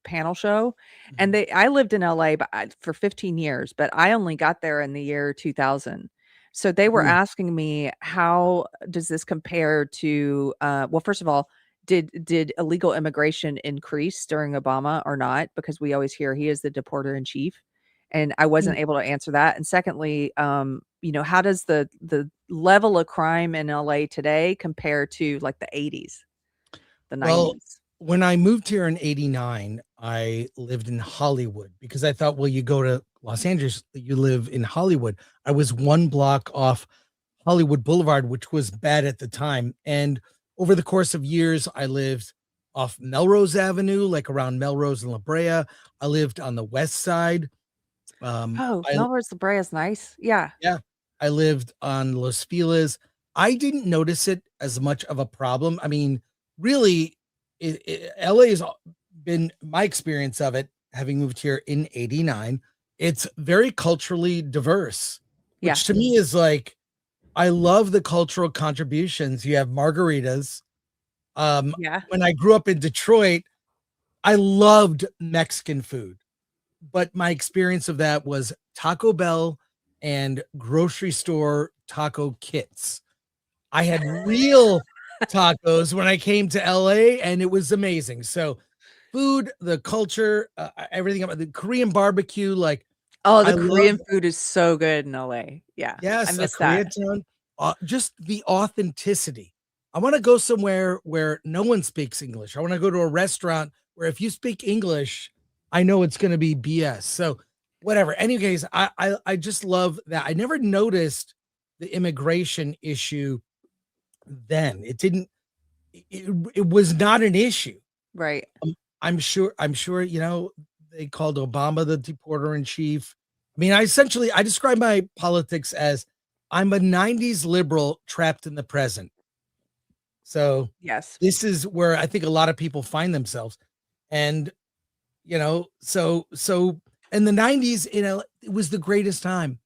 A: panel show, and I lived in LA for 15 years, but I only got there in the year 2000. So they were asking me, how does this compare to? Well, first of all, did illegal immigration increase during Obama or not? Because we always hear he is the deporter in chief, and I wasn't able to answer that. And secondly, how does the level of crime in LA today compare to like the 80s, the 90s?
N: Well, when I moved here in 89, I lived in Hollywood because I thought, well, you go to Los Angeles, you live in Hollywood. I was one block off Hollywood Boulevard, which was bad at the time. And over the course of years, I lived off Melrose Avenue, like around Melrose and La Brea. I lived on the west side.
A: Melrose La Brea is nice. Yeah.
N: Yeah. I lived on Los Feliz. I didn't notice it as much of a problem. I mean, really, LA has been my experience of it, having moved here in 89. It's very culturally diverse, which to me is like, I love the cultural contributions. You have margaritas. When I grew up in Detroit, I loved Mexican food, but my experience of that was Taco Bell and grocery store taco kits. I had real tacos when I came to LA, and it was amazing. So food, the culture, everything about the Korean barbecue, like,
A: the Korean food is so good in LA. Yeah.
N: Yes,
A: I miss that.
N: Just the authenticity. I want to go somewhere where no one speaks English. I want to go to a restaurant where if you speak English, I know it's going to be BS. So whatever. Anyways, I just love that. I never noticed the immigration issue then. It was not an issue.
A: Right.
N: I'm sure, they called Obama the deporter in chief. I mean, I describe my politics as I'm a 90s liberal trapped in the present. So
A: yes,
N: this is where I think a lot of people find themselves. And, so in the 90s, it was the greatest time.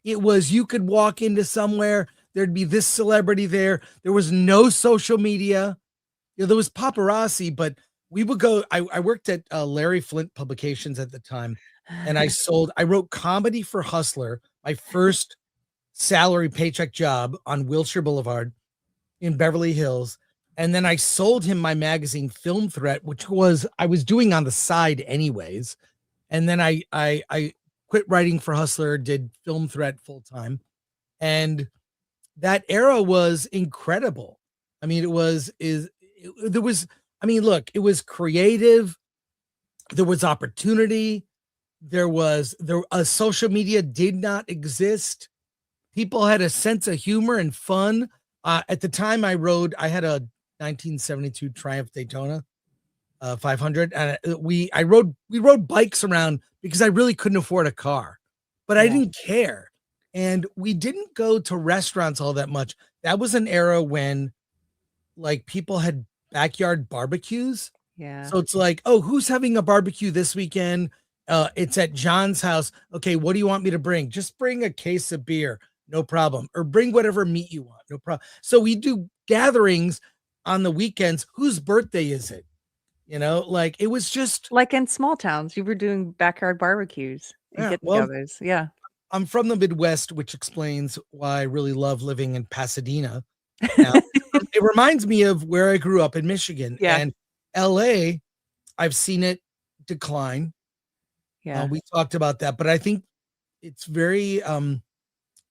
N: It was, you could walk into somewhere, there'd be this celebrity there. There was no social media. there was paparazzi, but we would go. I worked at Larry Flint Publications at the time, and I wrote comedy for Hustler, my first salary paycheck job on Wilshire Boulevard in Beverly Hills. And then I sold him my magazine Film Threat, which I was doing on the side anyways. And then I quit writing for Hustler, did Film Threat full time. And that era was incredible. I mean, it was creative. There was opportunity. Social media did not exist. People had a sense of humor and fun. At the time I had a 1972 Triumph Daytona 500. And we rode bikes around because I really couldn't afford a car, but I didn't care. And we didn't go to restaurants all that much. That was an era when like people had backyard barbecues.
A: Yeah.
N: So it's like, oh, who's having a barbecue this weekend? It's at John's house. Okay, what do you want me to bring? Just bring a case of beer. No problem. Or bring whatever meat you want. No problem. So we do gatherings on the weekends. Whose birthday is it? Like it was just
A: like in small towns, you were doing backyard barbecues and get-togethers. Yeah.
N: I'm from the Midwest, which explains why I really love living in Pasadena. Now, it reminds me of where I grew up in Michigan.
A: Yeah.
N: And LA, I've seen it decline.
A: Yeah.
N: We talked about that, but I think it's very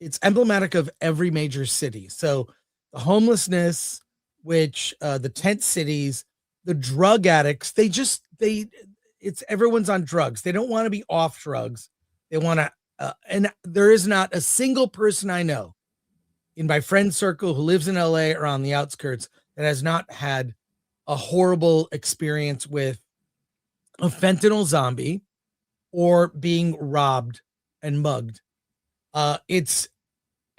N: it's emblematic of every major city. So the homelessness, which the tent cities, the drug addicts, it's everyone's on drugs. They don't want to be off drugs. They want to, and there is not a single person I know in my friend circle who lives in LA or on the outskirts that has not had a horrible experience with a fentanyl zombie or being robbed and mugged. It's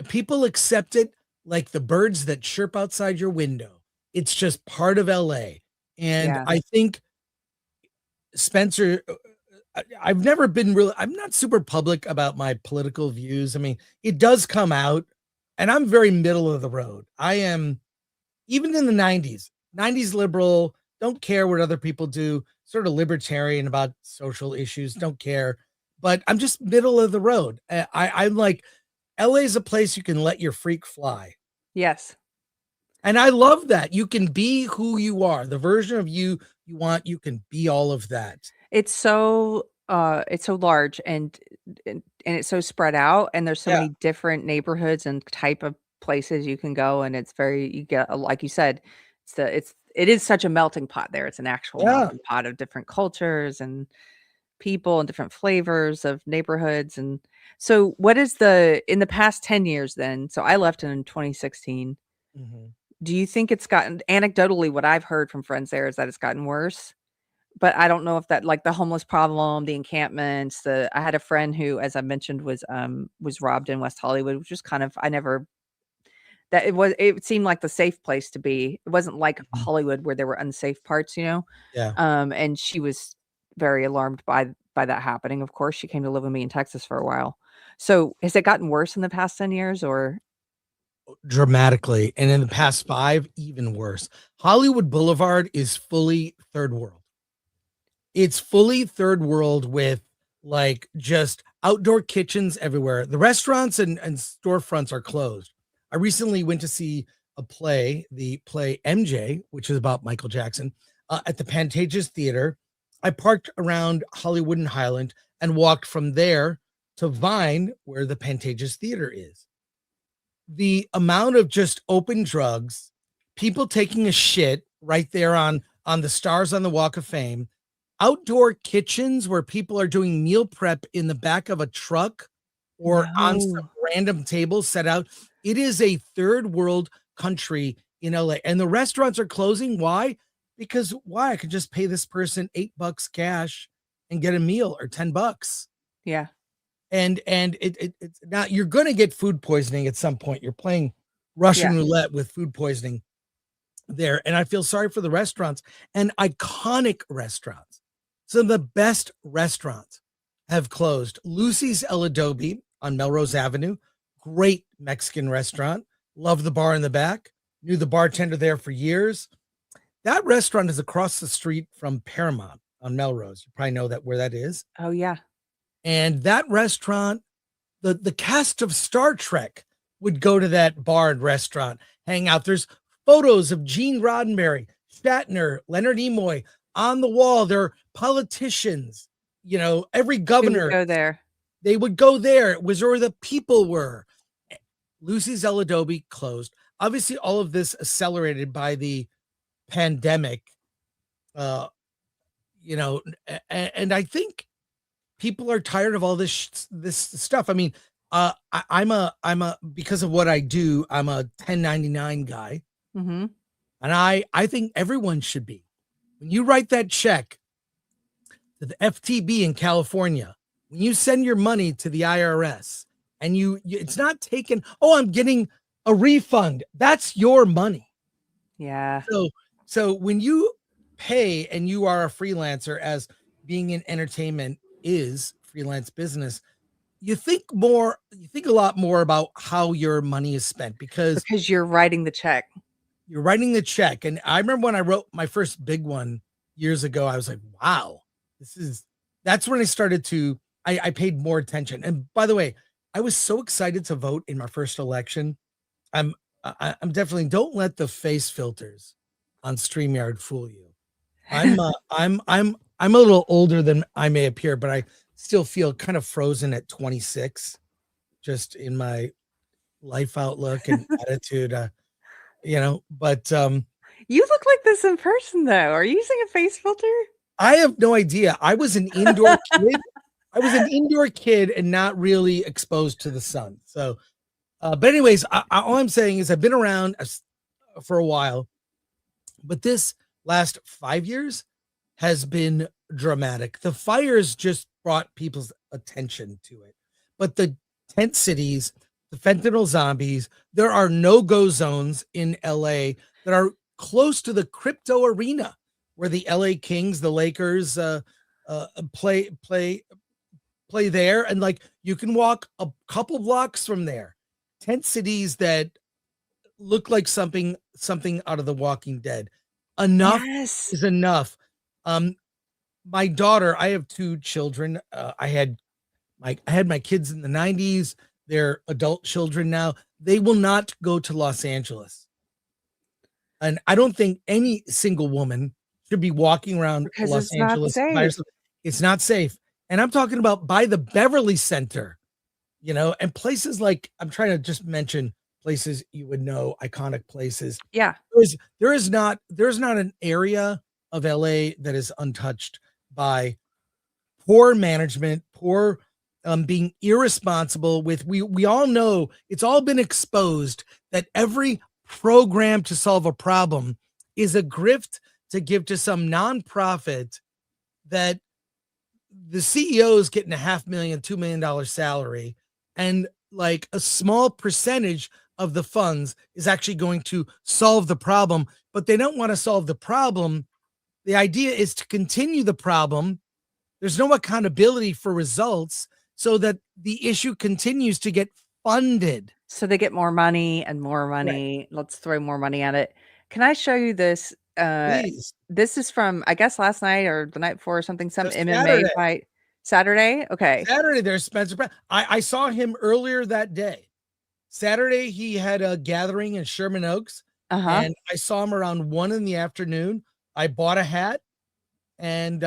N: people accept it like the birds that chirp outside your window. It's just part of LA. And I think Spencer, I've never been I'm not super public about my political views. I mean, it does come out and I'm very middle of the road. I am, even in the 90s liberal, don't care what other people do, sort of libertarian about social issues, don't care, but I'm just middle of the road. I'm like, LA is a place you can let your freak fly.
A: Yes.
N: And I love that. You can be who you are, the version of you want, you can be all of that.
A: It's so large and it's so spread out, and there's so many different neighborhoods and type of places you can go, and you get, like you said, it is such a melting pot there. It's an actual melting pot of different cultures and people and different flavors of neighborhoods. And so what is in the past 10 years then? So I left in 2016.
N: Mm-hmm.
A: Do you think it's gotten, anecdotally, what I've heard from friends there is that it's gotten worse? But I don't know if that, like the homeless problem, the encampments, I had a friend who, as I mentioned, was robbed in West Hollywood, which was kind of, it seemed like the safe place to be. It wasn't like Hollywood where there were unsafe parts,
N: Yeah.
A: And she was very alarmed by that happening. Of course, she came to live with me in Texas for a while. So has it gotten worse in the past 10 years or?
N: Dramatically. And in the past 5, even worse. Hollywood Boulevard is fully third world. It's fully third world with like just outdoor kitchens everywhere. The restaurants and storefronts are closed. I recently went to see the play MJ, which is about Michael Jackson, at the Pantages Theater. I parked around Hollywood and Highland and walked from there to Vine, where the Pantages Theater is. The amount of just open drugs, people taking a shit right there on the Stars on the Walk of Fame, outdoor kitchens where people are doing meal prep in the back of a truck or on some random tables set out. It is a third world country in LA, and the restaurants are closing. Why? Because I could just pay this person $8 cash and get a meal, or $10.
A: Yeah.
N: And it's now you're going to get food poisoning at some point. You're playing Russian roulette with food poisoning there. And I feel sorry for the restaurants, and iconic restaurants. Some of the best restaurants have closed. Lucy's El Adobe on Melrose Avenue, great Mexican restaurant. Love the bar in the back. Knew the bartender there for years. That restaurant is across the street from Paramount on Melrose. You probably know that where that is.
A: Oh yeah.
N: And that restaurant, the cast of Star Trek would go to that bar and restaurant, hang out. There's photos of Gene Roddenberry, Shatner, Leonard Nimoy on the wall. They're politicians, every governor
A: go there.
N: They would go there. It was where the people were. Lucy's El Adobe closed. Obviously, all of this accelerated by the pandemic. And I think people are tired of all this stuff. I mean, I'm a because of what I do, I'm a 1099 guy.
A: Mm-hmm.
N: And I think everyone should be. When you write that check to the FTB in California, when you send your money to the IRS and it's not taken, I'm getting a refund. That's your money.
A: Yeah.
N: So when you pay and you are a freelancer, as being in entertainment is freelance business, you think a lot more about how your money is spent because
A: you're writing the check.
N: You're writing the check. And I remember when I wrote my first big one years ago, I was like, wow, that's when I started to, I paid more attention. And by the way, I was so excited to vote in my first election. I'm definitely, don't let the face filters on StreamYard fool you. I'm a little older than I may appear, but I still feel kind of frozen at 26, just in my life outlook and attitude, but
A: you look like this in person though. Are you using a face filter?
N: I have no idea. I was an indoor kid. I was an indoor kid and not really exposed to the sun. So, but anyways, all I'm saying is I've been around for a while, but this last 5 years has been dramatic. The fires just brought people's attention to it, but the tent cities, the fentanyl zombies, there are no-go zones in LA that are close to the crypto arena where the LA Kings, the Lakers, play there. And like, you can walk a couple blocks from there, tent cities that look like something out of The Walking Dead. Enough is enough. My daughter, I have 2 children. I had my kids in the 90s. They're adult children now. They will not go to Los Angeles. And I don't think any single woman should be walking around Los Angeles by herself. It's not safe. And I'm talking about by the Beverly Center, and places like, I'm trying to just mention places you would know, iconic places.
A: Yeah.
N: There's not an area of LA that is untouched by poor management, poor being irresponsible with, we all know, it's all been exposed that every program to solve a problem is a grift to give to some nonprofit that the CEO is getting $500,000, $2 million salary, and like a small percentage of the funds is actually going to solve the problem, but they don't want to solve the problem. The idea is to continue the problem. There's no accountability for results so that the issue continues to get funded.
A: So they get more money and more money. Right. Let's throw more money at it. Can I show you this?
N: Please.
A: This is from, I guess, last night or the night before or something, some MMA fight. Saturday? Okay.
N: Saturday, there's Spencer Pratt. I saw him earlier that day. Saturday, he had a gathering in Sherman Oaks. And I saw him around 1 PM. I bought a hat and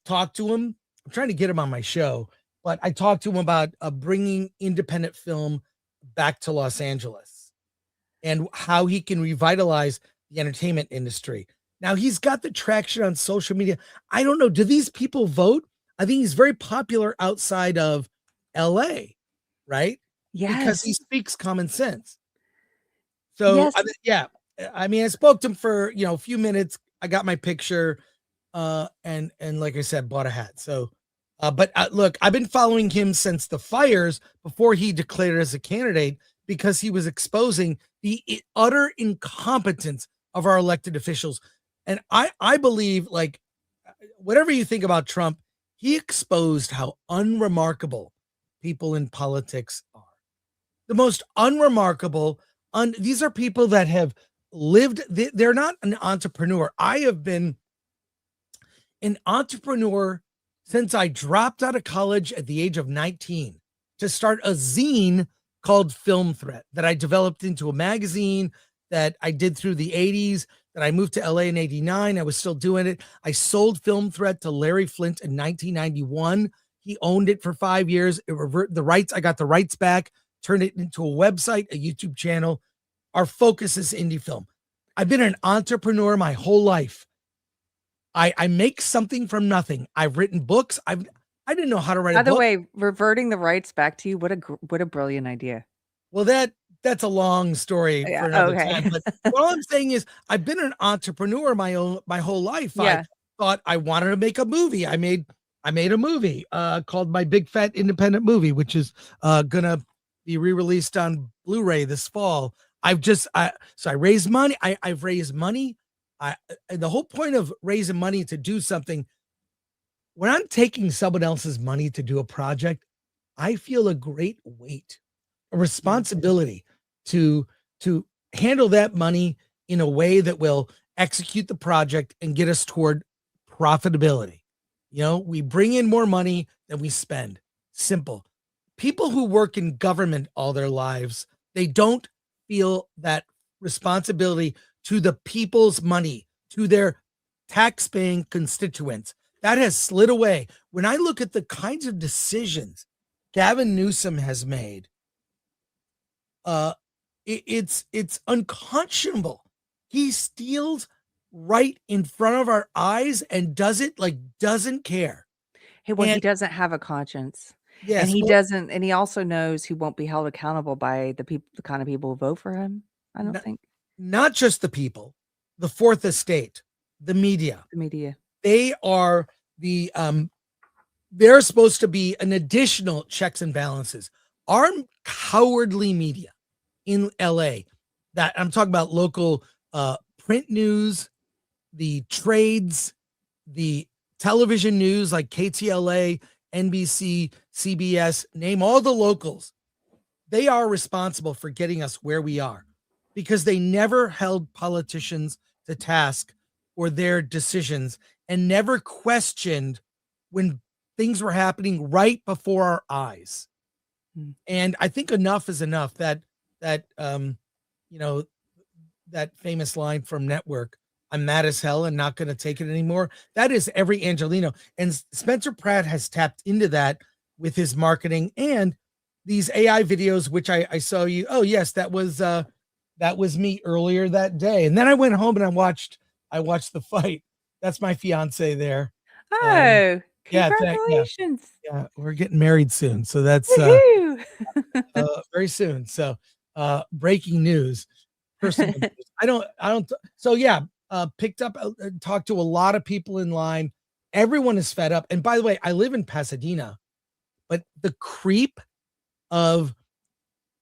N: talked to him. I'm trying to get him on my show, but I talked to him about bringing independent film back to Los Angeles and how he can revitalize the entertainment industry. Now, he's got the traction on social media. I don't know. Do these people vote? I think he's very popular outside of LA, right?
A: Yes.
N: Because he speaks common sense. So, yes. I mean, I spoke to him for, a few minutes. I got my picture and like I said, bought a hat. So, but look, I've been following him since the fires before he declared as a candidate because he was exposing the utter incompetence of our elected officials. And I believe, like, whatever you think about Trump, he exposed how unremarkable people in politics are. The most unremarkable. These are people that have lived, they're not an entrepreneur. I have been an entrepreneur since I dropped out of college at the age of 19 to start a zine called Film Threat that I developed into a magazine that I did through the 80s. That I moved to LA in 89. I was still doing it. I sold Film Threat to Larry Flint in 1991. He owned it for 5 years. It reverted the rights. I got the rights back, turned it into a website, a YouTube channel. Our focus is indie film. I've been an entrepreneur my whole life. I make something from nothing. I've written books. I didn't know how to write a book.
A: By the way, reverting the rights back to you, what a brilliant idea.
N: Well, that's a long story for another time. But all I'm saying is I've been an entrepreneur my whole life.
A: Yeah.
N: I thought I wanted to make a movie. I made a movie called My Big Fat Independent Movie, which is gonna be re-released on Blu-ray this fall. I raised money. I've raised money. The whole point of raising money to do something, when I'm taking someone else's money to do a project, I feel a great weight, a responsibility to handle that money in a way that will execute the project and get us toward profitability. We bring in more money than we spend. Simple. People who work in government all their lives, they don't feel that responsibility to the people's money, to their tax-paying constituents. That has slid away. When I look at the kinds of decisions Gavin Newsom has made, it's unconscionable. He steals right in front of our eyes and doesn't care.
A: Hey, well, he doesn't have a conscience.
N: Yes,
A: and he also knows he won't be held accountable by the kind of people who vote for him. I don't think.
N: Not just the people, the fourth estate, the media. They are they're supposed to be an additional checks and balances. Our cowardly media in LA, that I'm talking about local print news, the trades, the television news like KTLA, NBC, CBS, name all the locals. They are responsible for getting us where we are because they never held politicians to task or their decisions and never questioned when things were happening right before our eyes. And I think enough is enough. That famous line from Network, "I'm mad as hell and not going to take it anymore." That is every Angeleno. And Spencer Pratt has tapped into that with his marketing and these AI videos, which I saw you. Oh yes, that was me earlier that day. And then I went home and I watched the fight. That's my fiance there.
A: Oh,
N: yeah,
A: congratulations.
N: Yeah, we're getting married soon. So that's very soon. So breaking news. Personal news. I don't. So yeah, picked up, talked to a lot of people in line. Everyone is fed up. And by the way, I live in Pasadena, but the creep of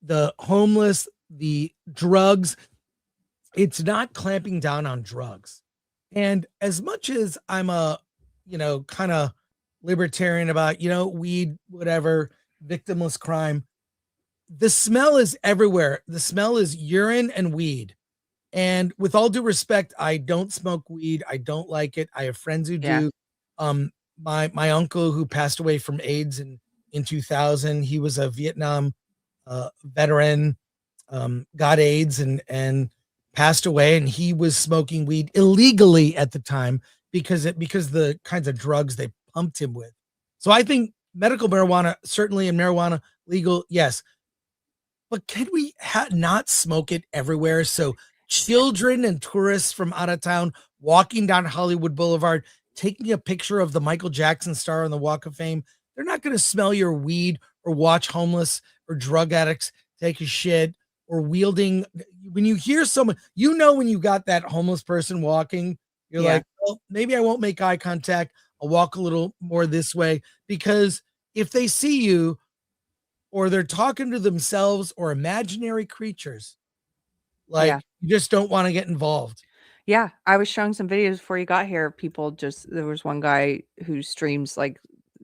N: the homeless, the drugs, it's not clamping down on drugs. And as much as I'm a, kind of libertarian about, weed, whatever, victimless crime, the smell is everywhere. The smell is urine and weed. And with all due respect, I don't smoke weed. I don't like it. I have friends who do. My uncle who passed away from AIDS in 2000, he was a Vietnam veteran, got AIDS and passed away, and he was smoking weed illegally at the time because the kinds of drugs they pumped him with. So I think medical marijuana, certainly, and marijuana legal, yes. But can we not smoke it everywhere? So children and tourists from out of town walking down Hollywood Boulevard, taking a picture of the Michael Jackson star on the Walk of Fame, they're not going to smell your weed or watch homeless or drug addicts take a shit or wielding. When you hear someone, when you got that homeless person walking, you're like, well, maybe I won't make eye contact. I'll walk a little more this way, because if they see you or they're talking to themselves or imaginary creatures, you just don't want to get involved.
A: Yeah, I was showing some videos before you got here. There was one guy who streams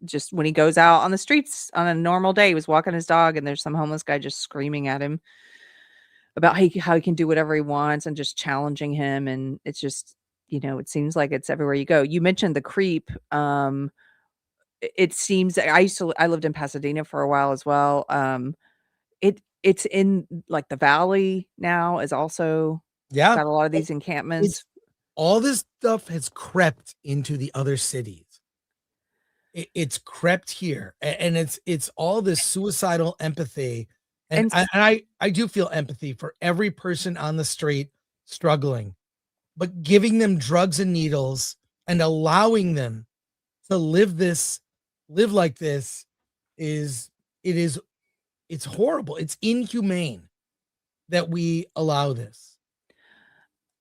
A: just when he goes out on the streets on a normal day, he was walking his dog and there's some homeless guy just screaming at him. about how he can do whatever he wants and just challenging him. And it's just, it seems like it's everywhere you go. You mentioned the creep. It seems I lived in Pasadena for a while as well. It's in like the valley now is also got a lot of these encampments.
N: All this stuff has crept into the other cities. It's crept here, and it's all this suicidal empathy. And I do feel empathy for every person on the street struggling, but giving them drugs and needles and allowing them to live like this it's horrible. It's inhumane that we allow this.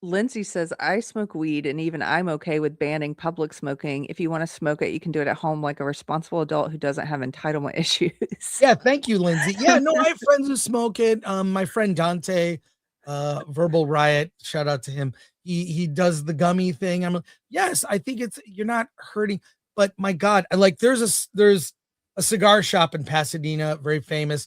A: Lindsay says, I smoke weed and even I'm okay with banning public smoking. If you want to smoke it, you can do it at home like a responsible adult who doesn't have entitlement issues.
N: Yeah, thank you, Lindsay. Yeah, no, I have friends who smoke it. My friend Dante, Verbal Riot, shout out to him. He does the gummy thing. I'm like, yes, I think you're not hurting, but my God, there's a cigar shop in Pasadena, very famous.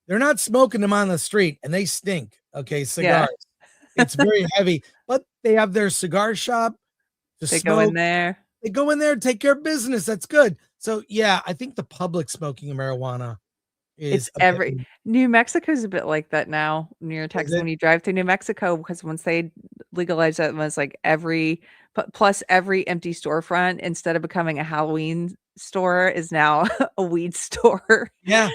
N: They're not smoking them on the street and they stink. Okay, cigars. Yeah. It's very heavy, but they have their cigar shop to smoke.
A: Go in there.
N: They go in there and take care of business. That's good. So yeah, I think the public smoking of marijuana is
A: New Mexico's a bit like that now near Texas when you drive through New Mexico, because once they legalized that, it was like every empty storefront, instead of becoming a Halloween store, is now a weed store.
N: Yeah.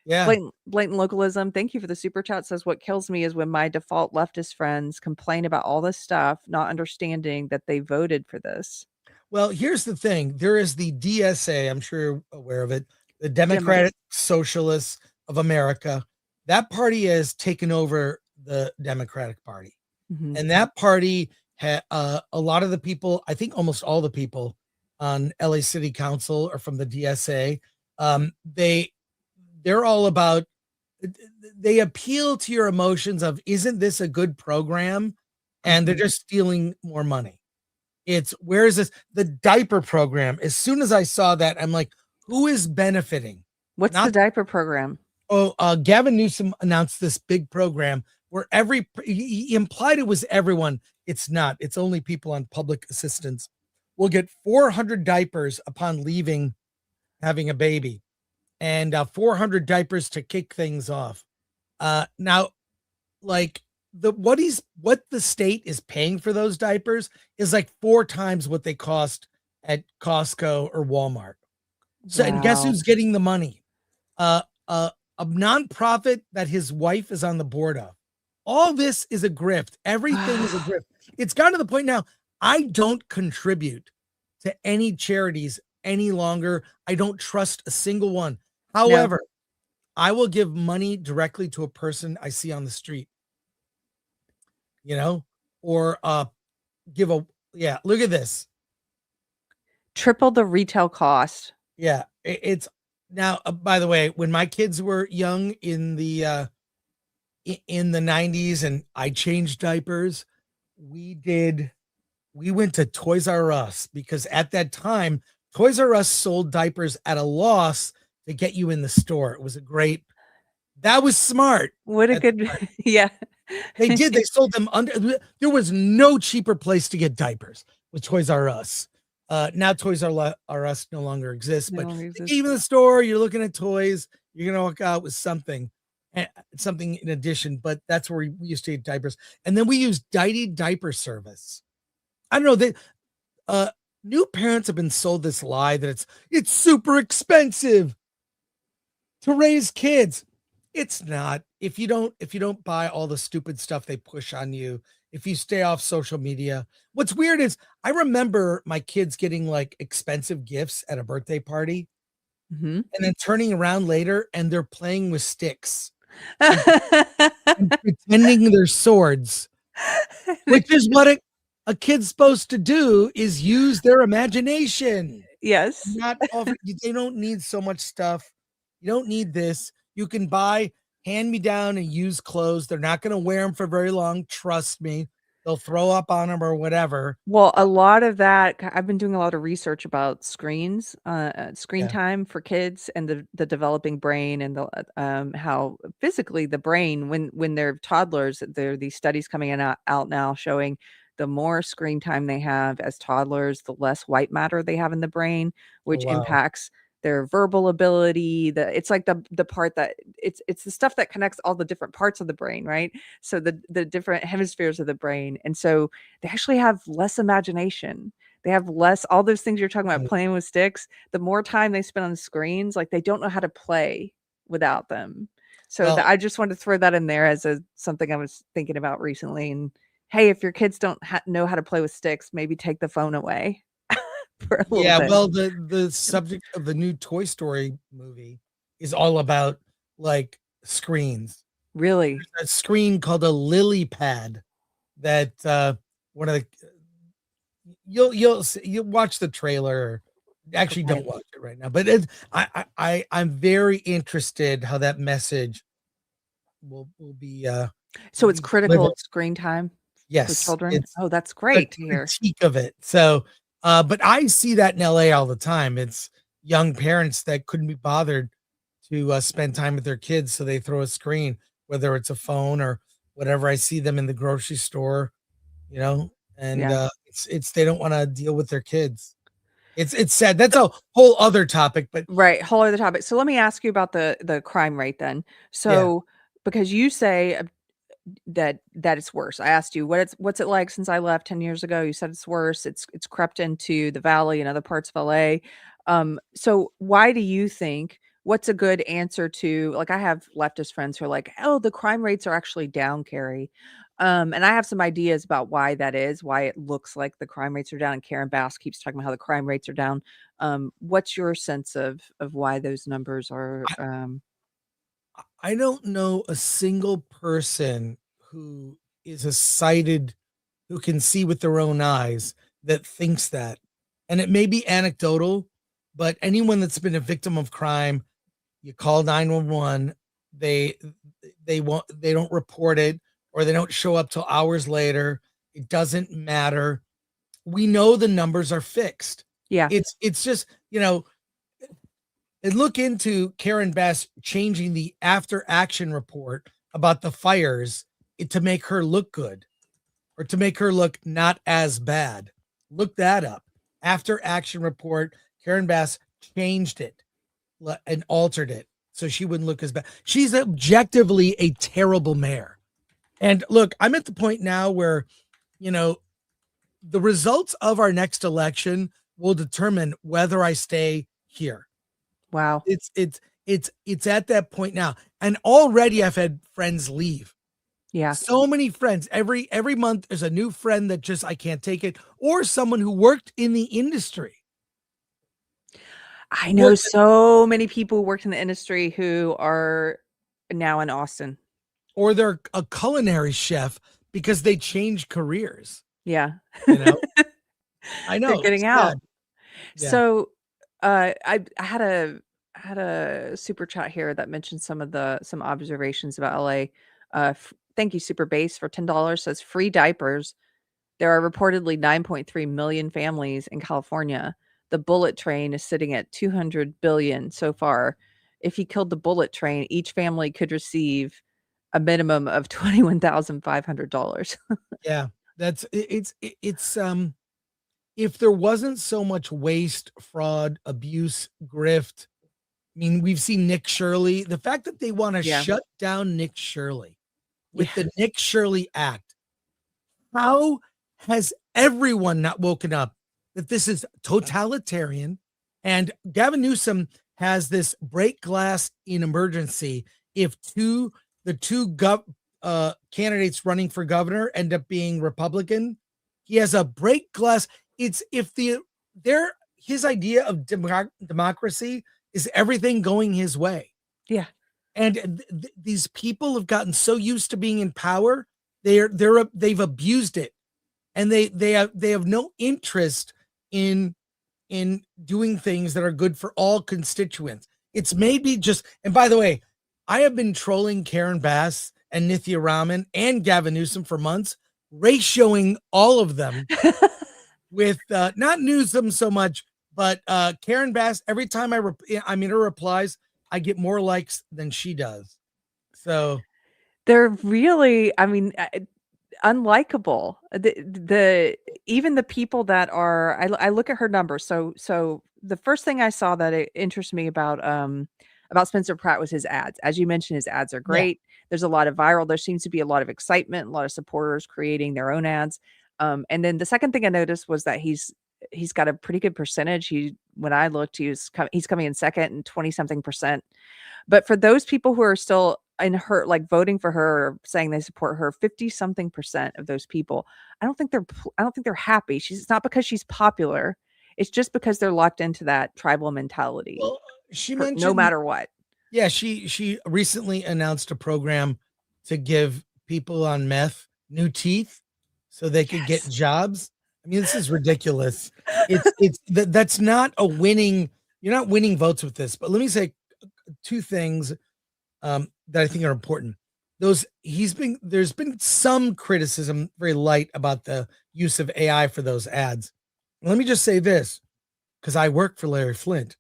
A: Yeah. Blatant localism. Thank you for the super chat. Says, what kills me is when my default leftist friends complain about all this stuff, not understanding that they voted for this.
N: Well, here's the thing. There is the DSA. I'm sure you're aware of it. The Democratic Socialists of America. That party has taken over the Democratic Party. Mm-hmm. And that party had a lot of the people, I think almost all the people on LA City Council are from the DSA. They're all about, they appeal to your emotions of, isn't this a good program? And they're just stealing more money. Where is this? The diaper program. As soon as I saw that, I'm like, who is benefiting?
A: What's the diaper program?
N: Gavin Newsom announced this big program where he implied it was everyone. It's not. It's only people on public assistance will get 400 diapers upon leaving, having a baby. And 400 diapers to kick things off. Now, like what the state is paying for those diapers is like 4 times what they cost at Costco or Walmart. So, and guess who's getting the money? A nonprofit that his wife is on the board of. All this is a grift. Everything is a grift. It's gotten to the point now. I don't contribute to any charities any longer. I don't trust a single one. However, I will give money directly to a person I see on the street, or look at this.
A: Triple the retail cost.
N: Yeah. It's now, by the way, when my kids were young in the 90s and I changed diapers, we went to Toys R Us, because at that time, Toys R Us sold diapers at a loss to get you in the store. It was that was smart.
A: What a good, yeah.
N: They did. They sold them there was no cheaper place to get diapers with Toys R Us. Now Toys R Us no longer exists, but even the store, you're looking at toys, you're going to walk out with something in addition, but that's where we used to get diapers. And then we used diaper service. I don't know, new parents have been sold this lie that it's super expensive to raise kids. It's not. If you don't buy all the stupid stuff they push on you, if you stay off social media. What's weird is I remember my kids getting like expensive gifts at a birthday party, and then turning around later and they're playing with sticks and pretending they're swords, which is what a kid's supposed to do, is use their imagination.
A: Yes.
N: They don't need so much stuff. You don't need this. You can buy hand-me-down and used clothes. They're not going to wear them for very long. Trust me. they'll throw up on them or whatever.
A: Well, a lot of that, I've been doing a lot of research about screen
N: Yeah.
A: time for kids and the developing brain and how physically the brain, when they're toddlers, there are these studies coming out now showing the more screen time they have as toddlers, the less white matter they have in the brain, which
N: wow.
A: impacts their verbal ability. It's like the part that it's the stuff that connects all the different parts of the brain, right? So the different hemispheres of the brain. And so they actually have less imagination. They have less, all those things you're talking about, playing with sticks. The more time they spend on screens, like they don't know how to play without them. So
N: Well-
A: I just wanted to throw that in there as something I was thinking about recently. And hey, if your kids don't know how to play with sticks, maybe take the phone away for a little bit.
N: Well, the subject of the new Toy Story movie is all about like screens.
A: Really?
N: There's a screen called a lily pad that one of the you'll watch the trailer. Actually, don't watch it right now. But I'm very interested how that message will be.
A: So it's critical
N: delivered.
A: screen time
N: Yes,
A: for children.
N: it's
A: Oh, that's
N: a
A: great to hear.
N: critique of it. So, but I see that in LA all the time. It's young parents that couldn't be bothered to spend time with their kids, so they throw a screen, whether it's a phone or whatever. I see them in the grocery store, and it's they don't want to deal with their kids. It's sad. That's a whole other topic, but
A: right, whole other topic. So let me ask you about the crime rate then. So because you say that it's worse. I asked you what's it like since I left 10 years ago. You said it's worse. It's crept into the valley and other parts of LA. So why do you think, what's a good answer to, like, I have leftist friends who are like, oh, the crime rates are actually down, Keri. And I have some ideas about why that is, why it looks like the crime rates are down. And Karen Bass keeps talking about how the crime rates are down. What's your sense of why those numbers are?
N: I don't know a single person who is who can see with their own eyes that thinks that. And it may be anecdotal, but anyone that's been a victim of crime, you call 911, they don't report it, or they don't show up till hours later. It doesn't matter. We know the numbers are fixed.
A: Yeah.
N: It's just, and look into Karen Bass changing the after action report about the fires to make her look good, or to make her look not as bad. Look that up. After action report, Karen Bass changed it and altered it so she wouldn't look as bad. She's objectively a terrible mayor. And look, I'm at the point now where, the results of our next election will determine whether I stay here.
A: Wow.
N: It's at that point now. And already I've had friends leave.
A: Yeah.
N: So many friends. Every month there's a new friend that just, I can't take it, or someone who worked in the industry.
A: I know so many people who worked in the industry who are now in Austin.
N: Or they're a culinary chef because they changed careers.
A: Yeah.
N: I know.
A: They're getting out.
N: Yeah.
A: So I had a super chat here that mentioned some observations about LA. Thank you, Super Base, for $10. Says free diapers. There are reportedly 9.3 million families in California. The bullet train is sitting at 200 billion so far. If he killed the bullet train, each family could receive a minimum of $21,500.
N: Yeah, it's if there wasn't so much waste, fraud, abuse, grift. I mean, we've seen Nick Shirley. The fact that they want to shut down Nick Shirley with the Nick Shirley Act. How has everyone not woken up that this is totalitarian? And Gavin Newsom has this break glass in emergency if the two candidates running for governor end up being Republican. He has a break glass. It's if his idea of democracy is everything going his way.
A: Yeah.
N: And these people have gotten so used to being in power, they've abused it, and they have no interest in doing things that are good for all constituents. It's maybe just, and by the way, I have been trolling Karen Bass and Nithya Raman and Gavin Newsom for months ratioing all of them with not Newsom so much, but Karen Bass. Every time I'm in her replies, I get more likes than she does. So
A: they're really, I mean, unlikable. The even the people that are, I look at her numbers. So the first thing I saw that it interests me about Spencer Pratt was his ads. As you mentioned, his ads are great. There's a lot of viral. There seems to be a lot of excitement, a lot of supporters creating their own ads. And then the second thing I noticed was that he's got a pretty good percentage. When I looked, he's coming in second and 20-something%. But for those people who are still in her, like voting for her or saying they support her, 50-something% of those people, I don't think they're happy. It's not because she's popular. It's just because they're locked into that tribal mentality.
N: Well, she mentioned
A: no matter what.
N: Yeah, she recently announced a program to give people on meth new teeth so they could get jobs. I mean, this is ridiculous. That's not a winning. You're not winning votes with this. But let me say two things that I think are important. There's been some criticism, very light, about the use of AI for those ads. Let me just say this, because I work for Larry Flint.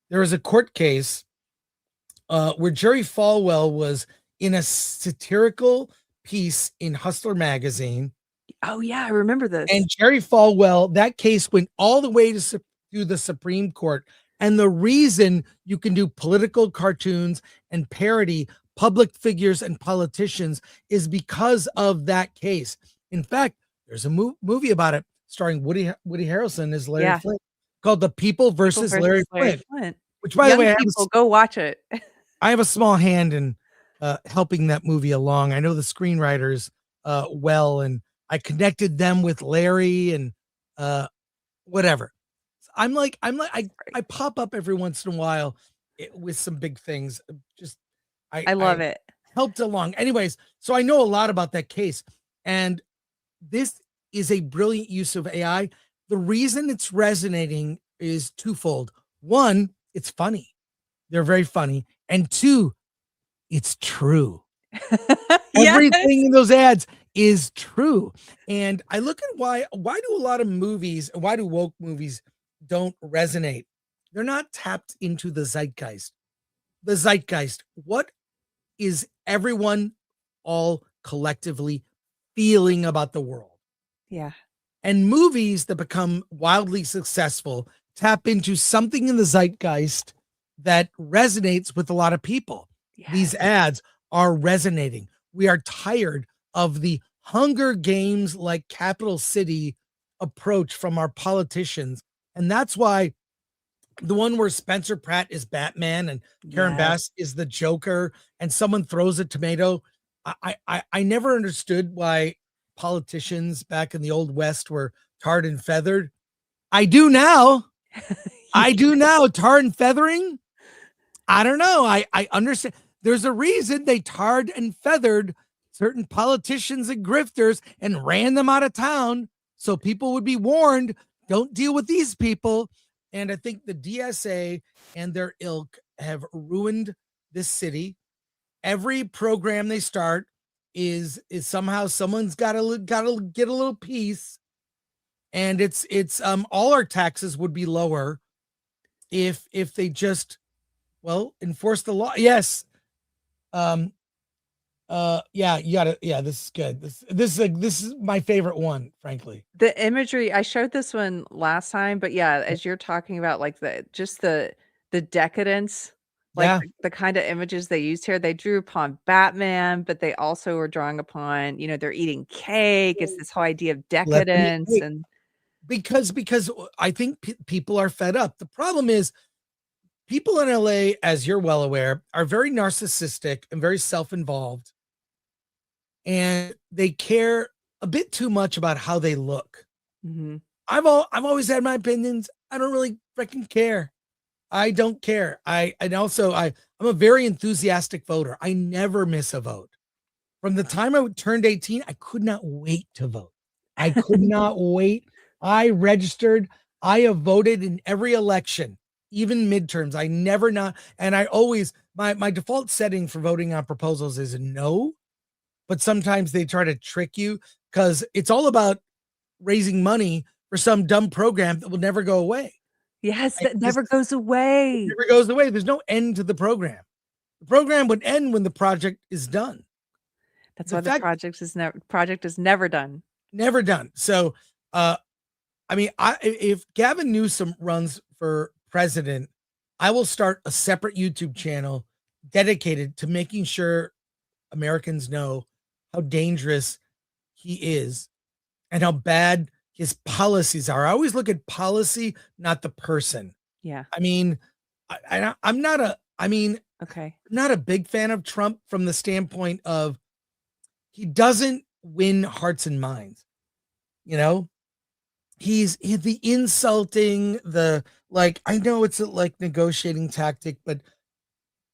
N: There was a court case where Jerry Falwell was in a satirical piece in Hustler magazine.
A: Oh yeah, I remember this.
N: And Jerry Falwell, that case went all the way to the Supreme Court. And the reason you can do political cartoons and parody public figures and politicians is because of that case. In fact, there's a movie about it starring Woody Harrelson as Larry Flint, called The People versus Larry Flint. Which, by the way,
A: go watch it.
N: I have a small hand in helping that movie along. I know the screenwriters well, and I connected them with Larry and whatever. I pop up every once in a while with some big things. I
A: love it.
N: Helped along. Anyways, so I know a lot about that case, and this is a brilliant use of AI. The reason it's resonating is twofold. One, it's funny. They're very funny. And two, it's true. Everything in those ads is true. And I look at why do a lot of movies, why do woke movies don't resonate? They're not tapped into the zeitgeist. The zeitgeist. What is everyone all collectively feeling about the world?
A: Yeah.
N: And movies that become wildly successful tap into something in the zeitgeist that resonates with a lot of people. Yes. These ads are resonating. We are tired of the Hunger Games like capital city approach from our politicians. And that's why the one where Spencer Pratt is Batman and Karen Bass is the Joker and someone throws a tomato. I never understood why politicians back in the old West were tarred and feathered. I do now. I do now. Tarred and feathering. I don't know. I understand. There's a reason they tarred and feathered certain politicians and grifters and ran them out of town so people would be warned, don't deal with these people. And I think the DSA and their ilk have ruined this city. Every program they start is somehow someone's got to get a little piece. And it's all our taxes would be lower if they just enforce the law. Yes. You gotta, this is good. This is my favorite one, frankly.
A: The imagery, I showed this one last time, but yeah, as you're talking about, like the decadence, like the kind of images they used here, they drew upon Batman, but they also were drawing upon, they're eating cake. It's this whole idea of decadence. And
N: because I think people are fed up. The problem is people in LA, as you're well aware, are very narcissistic and very self-involved. And they care a bit too much about how they look.
A: Mm-hmm.
N: I've always had my opinions. I don't really freaking care. I don't care. I'm a very enthusiastic voter. I never miss a vote. From the time I turned 18, I could not wait to vote. I could not wait. I registered. I have voted in every election, even midterms. I never not. And I always, my default setting for voting on proposals is no. but sometimes they try to trick you because it's all about raising money for some dumb program that will never go away.
A: Yes,
N: Like,
A: that never goes away.
N: Never goes away. There's no end to the program. The program would end when the project is done.
A: That's why the project is never done.
N: Never done. So, I mean, if Gavin Newsom runs for president, I will start a separate YouTube channel dedicated to making sure Americans know how dangerous he is and how bad his policies are. I always look at policy, not the person.
A: Yeah.
N: I mean, I'm not a big fan of Trump from the standpoint of he doesn't win hearts and minds. You know, he's the insulting, I know it's a negotiating tactic, but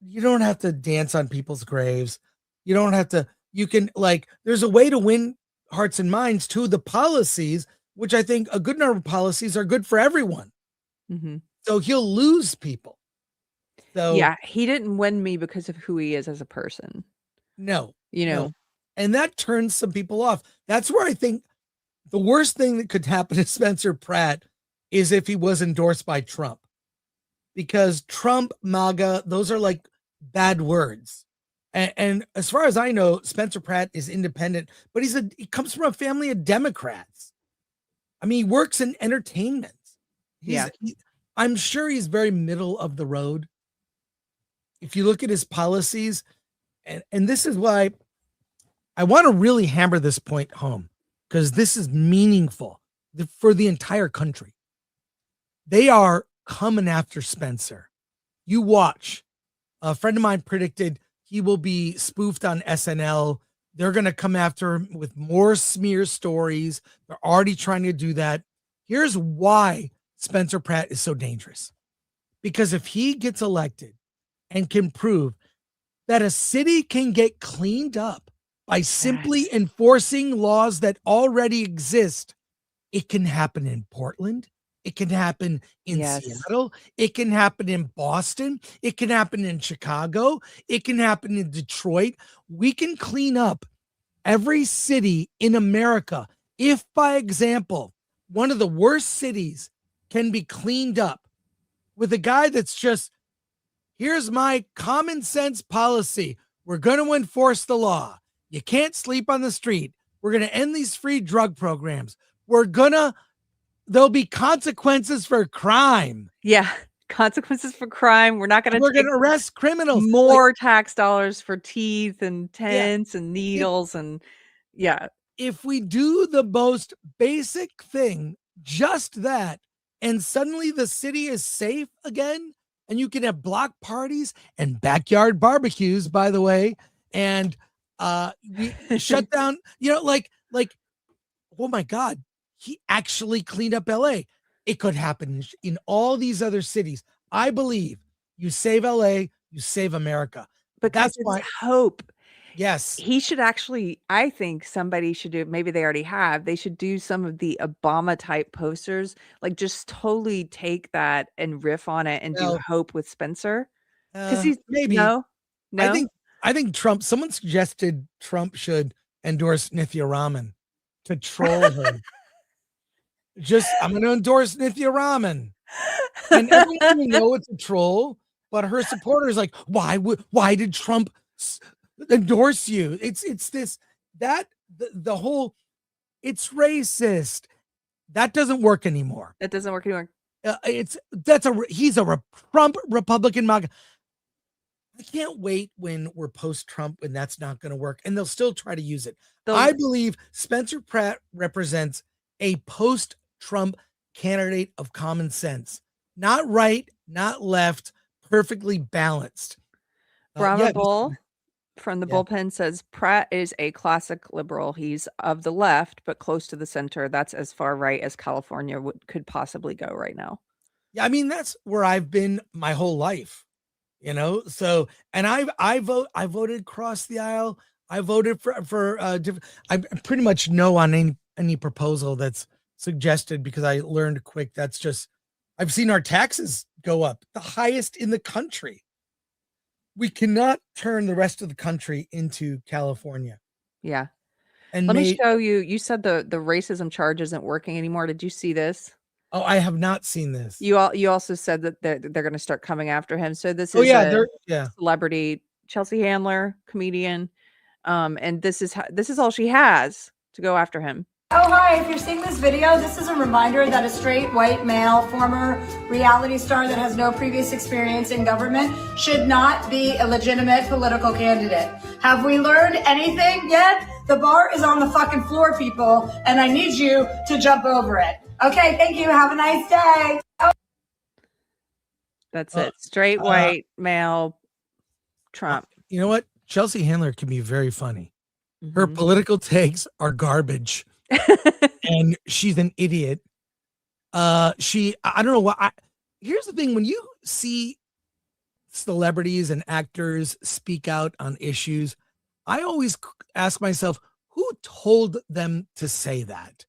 N: you don't have to dance on people's graves. You don't have to, there's a way to win hearts and minds to the policies, which I think a good number of policies are good for everyone.
A: Mm-hmm.
N: So he'll lose people. So
A: yeah, he didn't win me because of who he is as a person.
N: No,
A: no.
N: And that turns some people off. That's where I think the worst thing that could happen to Spencer Pratt is if he was endorsed by Trump, because Trump, MAGA, those are bad words. And as far as I know, Spencer Pratt is independent, but he comes from a family of Democrats. I mean, he works in entertainment. I'm sure he's very middle of the road. If you look at his policies, and this is why I want to really hammer this point home, because this is meaningful for the entire country. They are coming after Spencer. You watch. A friend of mine predicted he will be spoofed on SNL. They're going to come after him with more smear stories. They're already trying to do that. Here's why Spencer Pratt is so dangerous. Because if he gets elected and can prove that a city can get cleaned up by simply enforcing laws that already exist, it can happen in Portland. It can happen in Seattle. It can happen in Boston. It can happen in Chicago. It can happen in Detroit. We can clean up every city in America if, by example, one of the worst cities can be cleaned up with a guy that's just, here's my common sense policy. We're going to enforce the law. You can't sleep on the street. We're going to end these free drug programs. There'll be consequences for crime.
A: Yeah. Consequences for crime. We're going
N: to arrest criminals.
A: More tax dollars for teeth and tents and needles.
N: If we do the most basic thing, just that, and suddenly the city is safe again, and you can have block parties and backyard barbecues, by the way, and we shut down, oh my God, he actually cleaned up LA. It could happen in all these other cities. I believe you save LA, you save America.
A: But that's why hope.
N: Yes.
A: He should actually, I think somebody should do, maybe they already have, they should do some of the Obama type posters, just totally take that and riff on it and do hope with Spencer. Because he's
N: maybe
A: no.
N: I think Trump, someone suggested Trump should endorse Nithya Raman to troll him. I'm going to endorse Nithya Raman. And everyone will know it's a troll, but her supporters why did Trump endorse you? It's racist. That doesn't work anymore.
A: That doesn't work anymore.
N: He's a Trump Republican MAGA. I can't wait when we're post-Trump and that's not going to work, and they'll still try to use it. I believe Spencer Pratt represents a post-Trump candidate of common sense, not right, not left, perfectly balanced.
A: Brahma Bull from the bullpen says Pratt is a classic liberal. He's of the left, but close to the center. That's as far right as California could possibly go right now.
N: Yeah, I mean, that's where I've been my whole life. So, and I voted across the aisle. I voted for I pretty much no on any proposal that's suggested, because I learned quick. I've seen our taxes go up, the highest in the country. We cannot turn the rest of the country into California.
A: Yeah.
N: And
A: Let me show you. You said the racism charge isn't working anymore. Did you see this?
N: Oh, I have not seen this.
A: You also said that they're going to start coming after him. So this
N: Oh
A: is
N: yeah,
A: a celebrity, Chelsea Handler, comedian, and this is all she has to go after him.
O: Oh, hi. If you're seeing this video, this is a reminder that a straight white male, former reality star that has no previous experience in government should not be a legitimate political candidate. Have we learned anything yet? The bar is on the fucking floor, people, and I need you to jump over it. Okay, thank you. Have a nice day. Oh.
A: That's it. Straight white male Trump.
N: You know what? Chelsea Handler can be very funny. Her political takes are garbage. And she's an idiot. I don't know what. Here's the thing: when you see celebrities and actors speak out on issues, I always ask myself, who told them to say that?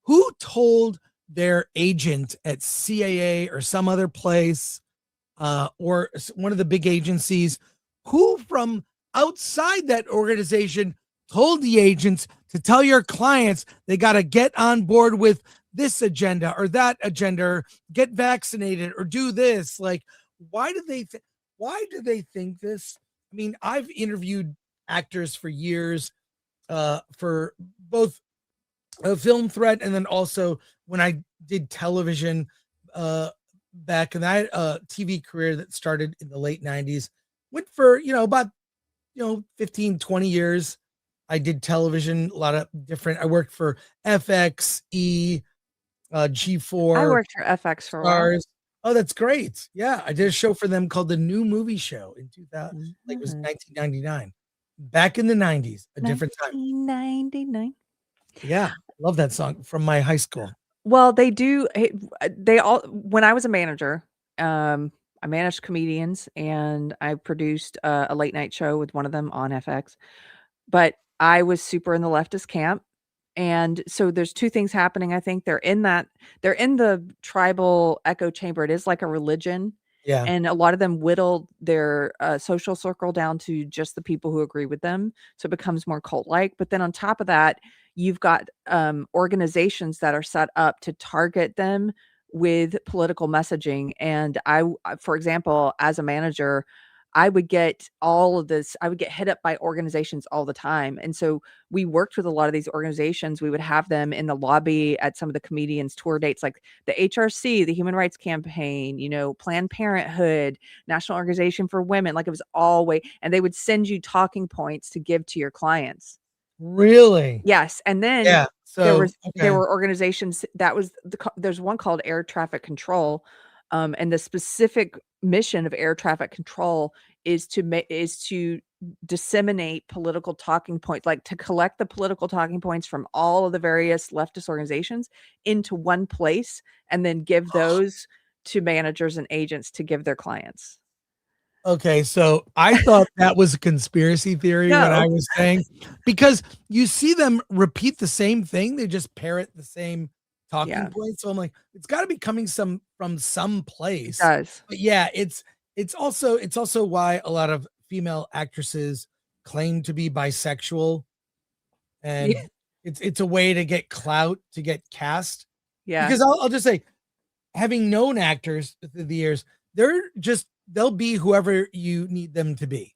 N: Who told their agent at CAA or some other place, or one of the big agencies, who from outside that organization told the agents to tell your clients they got to get on board with this agenda or that agenda, or get vaccinated or do this? Like, why do they think this? I mean, I've interviewed actors for years, for both a Film Threat and then also when I did television back in that TV career that started in the late 90s. Went for, about 15, 20 years. I did television, a lot of different. I worked for FX, G4.
A: I worked for FX for a while.
N: Oh, that's great. Yeah, I did a show for them called The New Movie Show in 2000. Like it was 1999. Back in the 90s, a different time.
A: 1999.
N: Yeah, love that song from my high school.
A: Well, they do. They all. When I was a manager, I managed comedians and I produced a late night show with one of them on FX. But I was super in the leftist camp. And so there's two things happening. I think they're in the tribal echo chamber. It is like a religion.
N: Yeah.
A: And a lot of them whittle their social circle down to just the people who agree with them. So it becomes more cult-like. But then on top of that, you've got organizations that are set up to target them with political messaging. And for example, as a manager, I would get all of this. I would get hit up by organizations all the time. And so we worked with a lot of these organizations. We would have them in the lobby at some of the comedians' tour dates, like the HRC, the Human Rights Campaign, Planned Parenthood, National Organization for Women. Like it was all way. And they would send you talking points to give to your clients.
N: Really?
A: Yes. And then there were organizations there's one called Air Traffic Control. And the specific mission of air traffic control is to disseminate political talking points, like to collect the political talking points from all of the various leftist organizations into one place and then give those to managers and agents to give their clients.
N: Okay, so I thought that was a conspiracy theory when I was saying, because you see them repeat the same thing, they just parrot the same talking points. So I'm like, it's got to be coming from some place.
A: It does.
N: But yeah, it's also why a lot of female actresses claim to be bisexual, and it's a way to get clout, to get cast.
A: Yeah.
N: Because I'll just say, having known actors through the years, they'll be whoever you need them to be,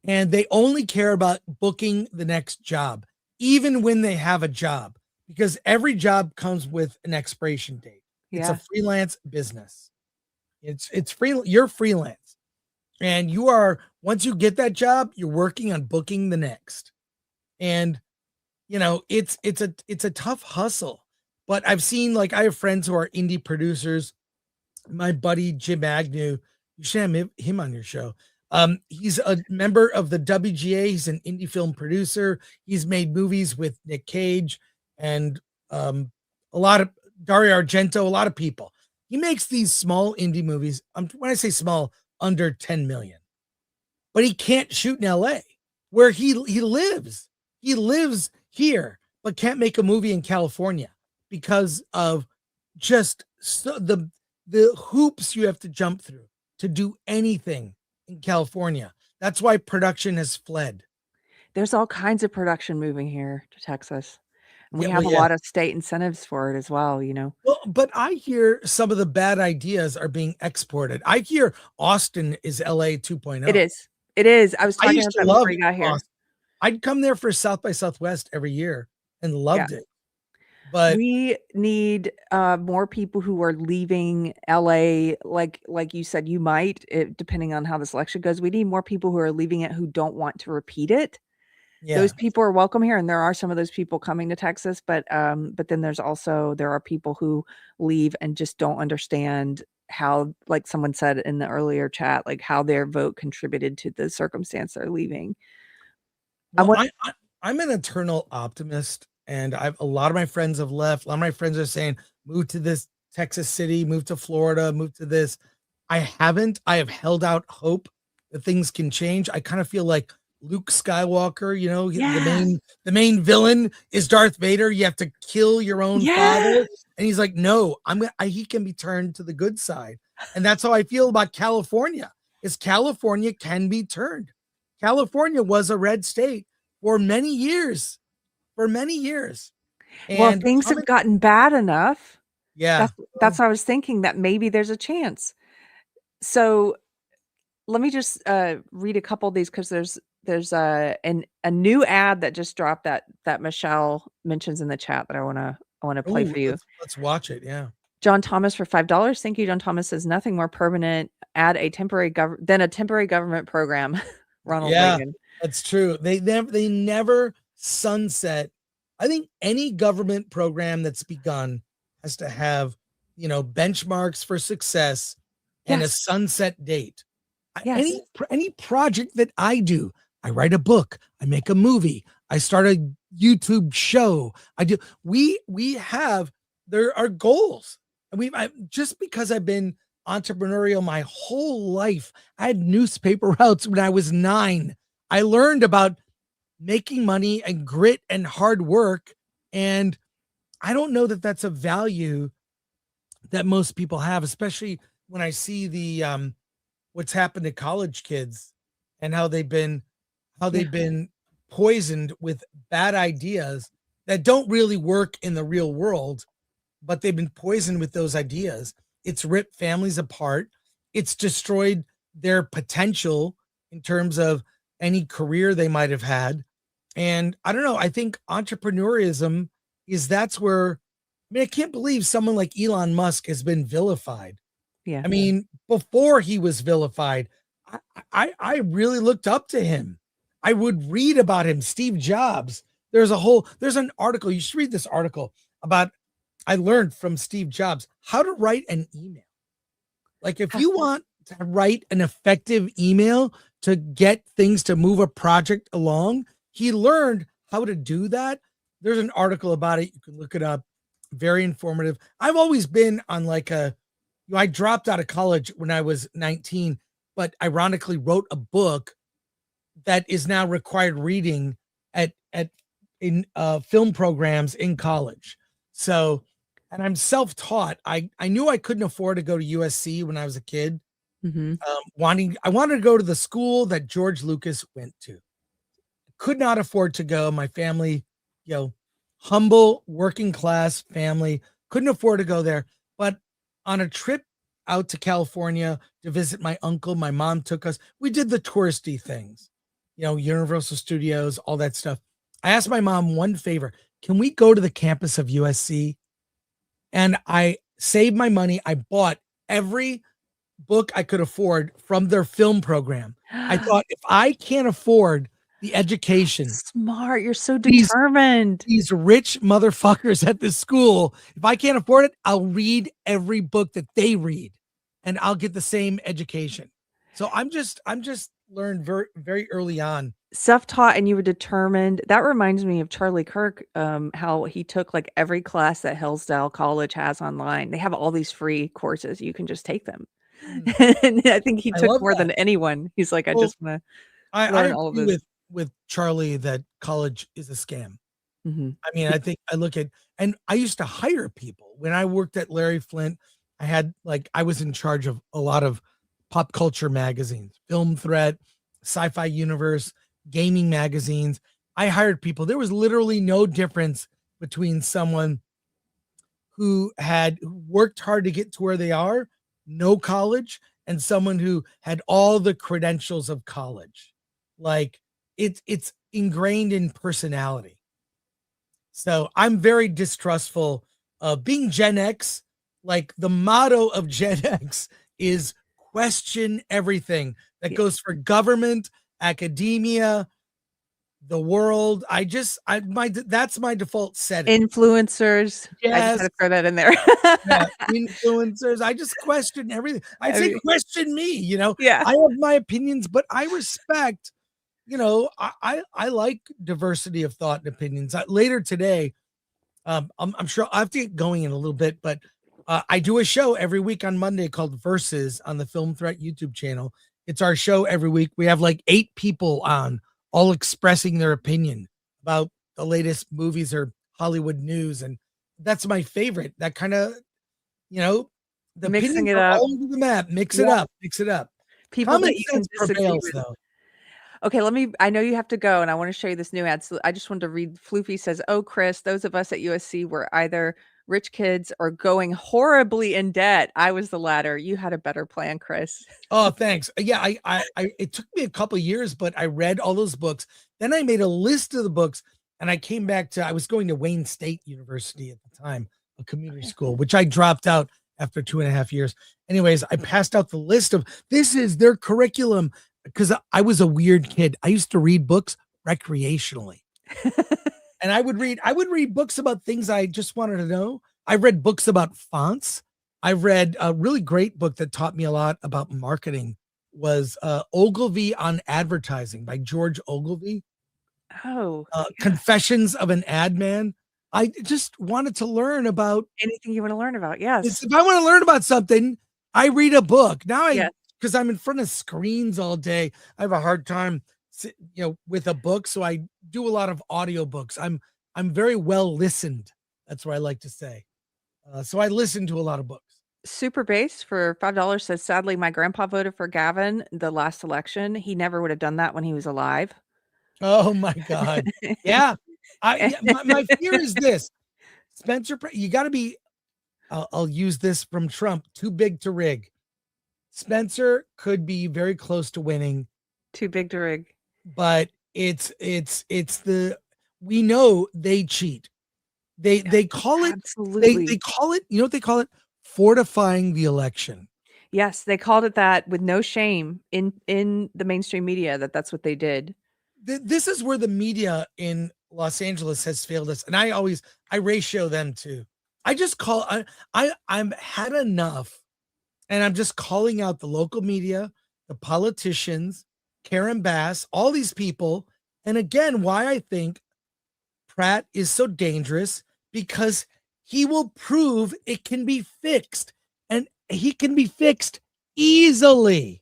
N: and they only care about booking the next job, even when they have a job. Because every job comes with an expiration date. It's a freelance business. It's free. You're freelance, and once you get that job, you're working on booking the next. And it's a tough hustle. But I've seen, like, I have friends who are indie producers. My buddy Jim Agnew, you should have him on your show. He's a member of the WGA. He's an indie film producer. He's made movies with Nick Cage and a lot of Dario Argento, a lot of people. He makes these small indie movies. When I say small, under 10 million. But he can't shoot in LA, where he lives. He lives here, but can't make a movie in California because of just the hoops you have to jump through to do anything in California. That's why production has fled.
A: There's all kinds of production moving here to Texas. And we
N: Yeah,
A: have
N: well,
A: a
N: yeah.
A: lot of state incentives for it as well, you know.
N: Well, but I hear some of the bad ideas are being exported. I hear Austin is LA 2.0.
A: It is. It is. I was
N: I
A: talking
N: used
A: about
N: to
A: that
N: love
A: before you got here.
N: Austin. I'd come there for South by Southwest every year and loved it. But
A: we need more people who are leaving LA, like you said, you might, depending on how this election goes. We need more people who are leaving it who don't want to repeat it.
N: Yeah.
A: Those people are welcome here, and there are some of those people coming to Texas, but then there are people who leave and just don't understand how, like someone said in the earlier chat, like how their vote contributed to the circumstance they're leaving.
N: Well, I'm an eternal optimist, and a lot of my friends have left. A lot of my friends are saying, move to this Texas city, move to Florida, move to this. I haven't. I have held out hope that things can change. I kind of feel like Luke Skywalker, you know, the main villain is Darth Vader. You have to kill your own father. And he's like, no, he can be turned to the good side. And that's how I feel about California, is California can be turned. California was a red state for many years. And
A: well, things have gotten bad enough.
N: Yeah.
A: That's what I was thinking, that maybe there's a chance. So let me just read a couple of these, because there's a new ad that just dropped that Michelle mentions in the chat that I want to play for you.
N: Let's watch it. Yeah.
A: John Thomas for $5. Thank you. John Thomas says, nothing more permanent than a temporary government program. Ronald Reagan.
N: That's true. They never sunset. I think any government program that's begun has to have, benchmarks for success and a sunset date.
A: Yes.
N: Any project that I do, I write a book, I make a movie, I start a YouTube show. There are goals. And just because I've been entrepreneurial my whole life, I had newspaper routes when I was 9. I learned about making money and grit and hard work. And I don't know that that's a value that most people have, especially when I see the what's happened to college kids and how they've been poisoned with bad ideas that don't really work in the real world, but they've been poisoned with those ideas. It's ripped families apart. It's destroyed their potential in terms of any career they might have had. And I don't know, I think entrepreneurism that's where, I can't believe someone like Elon Musk has been vilified.
A: Yeah.
N: I mean, before he was vilified, I really looked up to him. I would read about him. Steve Jobs. There's an article. You should read this article about, I learned from Steve Jobs how to write an email. Like if you want to write an effective email to get things to move a project along, he learned how to do that. There's an article about it. You can look it up. Very informative. I've always been on I dropped out of college when I was 19, but ironically wrote a book that is now required reading in film programs in college. So, and I'm self-taught. I knew I couldn't afford to go to USC when I was a kid.
A: Mm-hmm.
N: I wanted to go to the school that George Lucas went to. Could not afford to go. My family, humble working class family, couldn't afford to go there. But on a trip out to California to visit my uncle, my mom took us. We did the touristy things, Universal Studios, all that stuff. I asked my mom one favor. Can we go to the campus of USC? And I saved my money. I bought every book I could afford from their film program. I thought, if I can't afford the education,
A: smart, you're so determined.
N: These rich motherfuckers at this school, if I can't afford it, I'll read every book that they read and I'll get the same education. So I'm just learned very, very early on.
A: Self-taught, and you were determined. That reminds me of Charlie Kirk, how he took every class that Hillsdale College has online. They have all these free courses. You can just take them. And I think he took more than anyone. He's like, I just want to learn all of this.
N: With Charlie that college is a scam.
A: Mm-hmm.
N: I mean, I think I look at, and I used to hire people when I worked at Larry Flint. I was in charge of a lot of pop culture magazines, Film Threat, Sci-Fi Universe. gaming magazines. I hired people. There was literally no difference between someone who had worked hard to get to where they are, no college, and someone who had all the credentials of college. Like it's ingrained in personality. So I'm very distrustful of being Gen X. Like the motto of Gen X is question everything. That goes for government, academia, the world. That's my default setting.
A: Influencers. I just
N: Yes.
A: had to throw that in there.
N: Yeah, influencers. I just question everything. I say question me,
A: Yeah.
N: I have my opinions, but I respect, I like diversity of thought and opinions. Later today, I'm sure I have to get going in a little bit, but I do a show every week on Monday called Versus on the Film Threat YouTube channel. It's our show every week. We have like 8 people on, all expressing their opinion about the latest movies or Hollywood news. And that's my favorite. That kind of, the
A: Mixing
N: opinions
A: it
N: are
A: up.
N: all over the map. Mix it up.
A: People
N: Common
A: that you can
N: sense
A: disagree
N: prevails,
A: with.
N: though.
A: Okay, I know you have to go, and I want to show you this new ad. So I just wanted to read. Floofy says, "Oh, Chris, those of us at USC were either rich kids or going horribly in debt. I was the latter. You had a better plan, Chris."
N: Oh, thanks. Yeah, I it took me a couple years, but I read all those books. Then I made a list of the books, and I came back to, I was going to Wayne State University at the time, a community school, which I dropped out after 2.5 years. Anyways, I passed out the list of, this is their curriculum, because I was a weird kid. I used to read books recreationally. And I would read books about things I just wanted to know. I read books about fonts. I read a really great book that taught me a lot about marketing, was Ogilvy on Advertising by George Ogilvy.
A: Oh,
N: Confessions of an Ad Man. I just wanted to learn about
A: anything you want to learn about. Yes.
N: If I want to learn about something, I read a book. Now because I'm in front of screens all day, I have a hard time, with a book. So I do a lot of audiobooks. I'm very well listened. That's what I like to say. So I listen to a lot of books.
A: Super Base for $5 says, "Sadly, my grandpa voted for Gavin the last election. He never would have done that when he was alive."
N: Oh my God. Yeah. My fear is this. Spencer, you got to be, I'll use this from Trump, too big to rig. Spencer could be very close to winning.
A: Too big to rig.
N: But we know they cheat. They call it,
A: absolutely.
N: They call it, you know what they call it? Fortifying the election.
A: Yes, they called it that with no shame in the mainstream media. That's what they did.
N: This is where the media in Los Angeles has failed us, and I ratio them to. I just call I'm had enough, and I'm just calling out the local media, the politicians, Karen Bass, all these people, and again, why I think Pratt is so dangerous, because he will prove it can be fixed, and he can be fixed easily.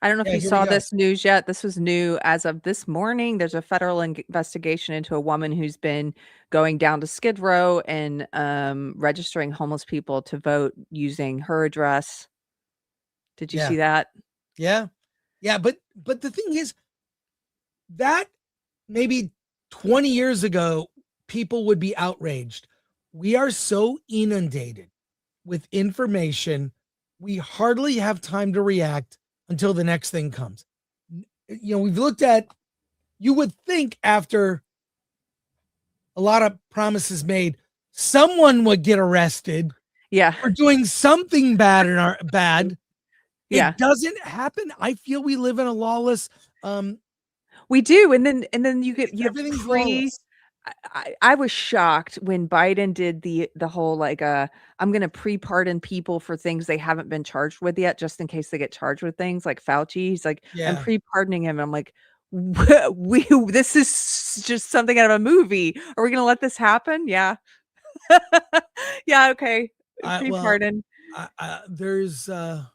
A: I don't know if you saw this news yet. This was new as of this morning. There's a federal investigation into a woman who's been going down to Skid Row and registering homeless people to vote using her address. Did you see that?
N: Yeah. But the thing is that maybe 20 years ago, people would be outraged. We are so inundated with information. We hardly have time to react until the next thing comes. We've looked at, you would think after a lot of promises made, someone would get arrested.
A: Yeah.
N: For doing something bad.
A: Yeah.
N: It doesn't happen. I feel we live in a lawless,
A: we do. And then you get,
N: everything's lawless.
A: I was shocked when Biden did the whole I'm going to pre-pardon people for things they haven't been charged with yet, just in case they get charged with things like Fauci. He's like, I'm pre-pardoning him. And I'm like, this is just something out of a movie. Are we going to let this happen? Yeah. Yeah. Okay. Pre-pardon.
N: There's a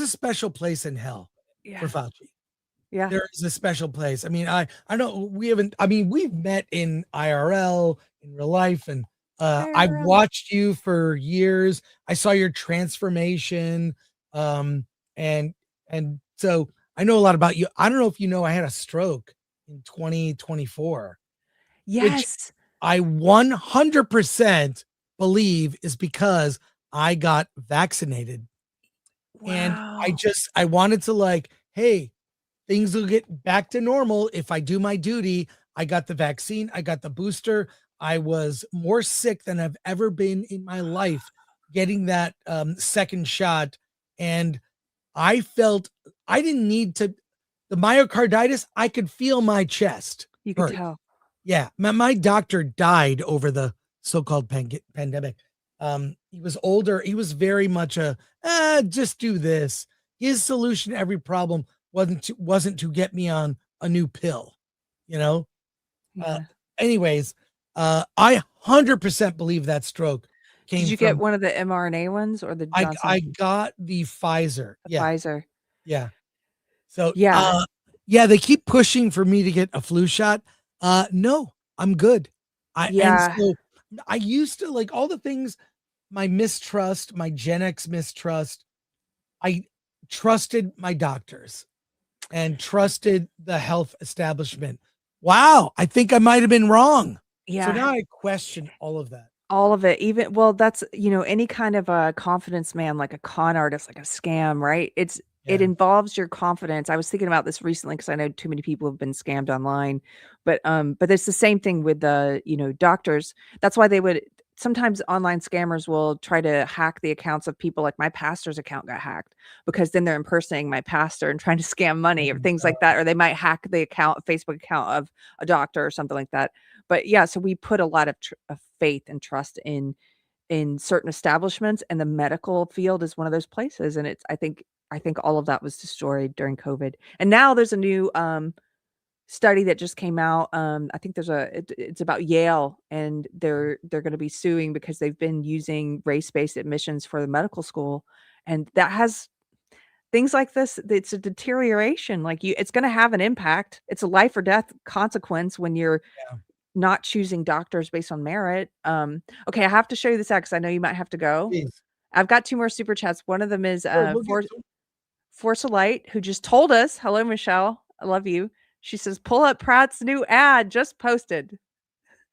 N: special place in hell for Fauci.
A: Yeah.
N: There is a special place. I mean, I know we've met in IRL in real life, and I've watched you for years. I saw your transformation. And so I know a lot about you. I don't know if you know, I had a stroke in 2024.
A: Yes.
N: I 100% believe is because I got vaccinated.
A: Wow.
N: And I wanted to like, hey, things will get back to normal if I do my duty. I got the vaccine. I got the booster. I was more sick than I've ever been in my life getting that second shot. And I felt I didn't need to, the myocarditis, I could feel my chest.
A: You could
N: hurt.
A: tell.
N: Yeah. My doctor died over the so-called pandemic. He was older. He was very much just do this. His solution to every problem wasn't to get me on a new pill, you know?
A: Yeah.
N: Anyways, I 100% believe that stroke came
A: Did you
N: from,
A: get one of the mRNA ones or the Johnson?
N: I got the Pfizer.
A: The Pfizer.
N: Yeah. So,
A: Yeah.
N: yeah, they keep pushing for me to get a flu shot. No, I'm good. And so I used to like all the things, my mistrust, my Gen X mistrust. I trusted my doctors and trusted the health establishment. Wow, I think I might have been wrong.
A: Yeah.
N: So now I question all of that.
A: All of it, even, well, that's, any kind of a confidence man, like a con artist, like a scam, right? It involves your confidence. I was thinking about this recently because I know too many people have been scammed online, but it's the same thing with the, doctors. That's why they would sometimes online scammers will try to hack the accounts of people. Like my pastor's account got hacked because then they're impersonating my pastor and trying to scam money or things like that. Or they might hack the Facebook account of a doctor or something like that. But yeah, so we put a lot of faith and trust in certain establishments, and the medical field is one of those places. And I think all of that was destroyed during COVID. And now there's a new study that just came out. I think it's about Yale, and they're going to be suing because they've been using race-based admissions for the medical school, and that has things like this. It's a deterioration. Like it's going to have an impact. It's a life or death consequence when you're not choosing doctors based on merit. Okay, I have to show you this ad because I know you might have to go.
N: Please.
A: I've got 2 more super chats. One of them is Force a Light, who just told us, hello, Michelle, I love you. She says, pull up Pratt's new ad just posted.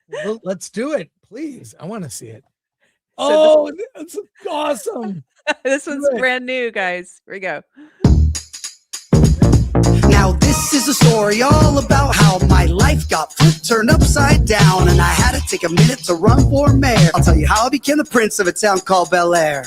N: Well, let's do it, please. I want to see it. So that's awesome.
A: This one's brand new, guys. Here we go.
P: Now this is a story all about how my life got flipped, turned upside down, and I had to take a minute to run for mayor. I'll tell you how I became the prince of a town called Bel Air.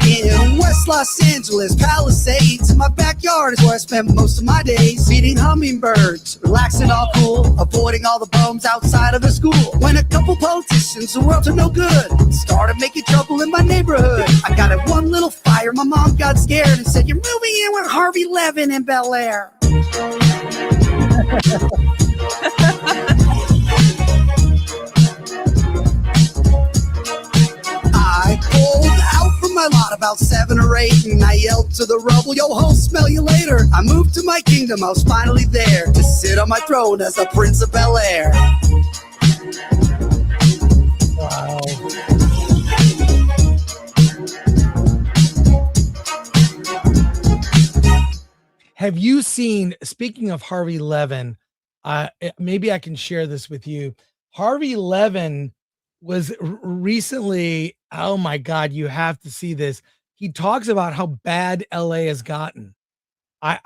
P: In West Los Angeles, Palisades, in my backyard is where I spent most of my days, feeding hummingbirds, relaxing all cool, avoiding all the bums outside of the school. When a couple politicians who were up to no good started making trouble in my neighborhood, I got in one little fire. My mom got scared and said, "You're moving in with Harvey Levin in Bel Air." I pulled out from my lot about 7 or 8, and I yelled to the rubble, "Yo ho, smell you later." I moved to my kingdom, I was finally there to sit on my throne as a prince of Bel Air.
N: Wow. Have you seen, speaking of Harvey Levin, maybe I can share this with you. Harvey Levin was recently, oh my God, you have to see this. He talks about how bad LA has gotten. You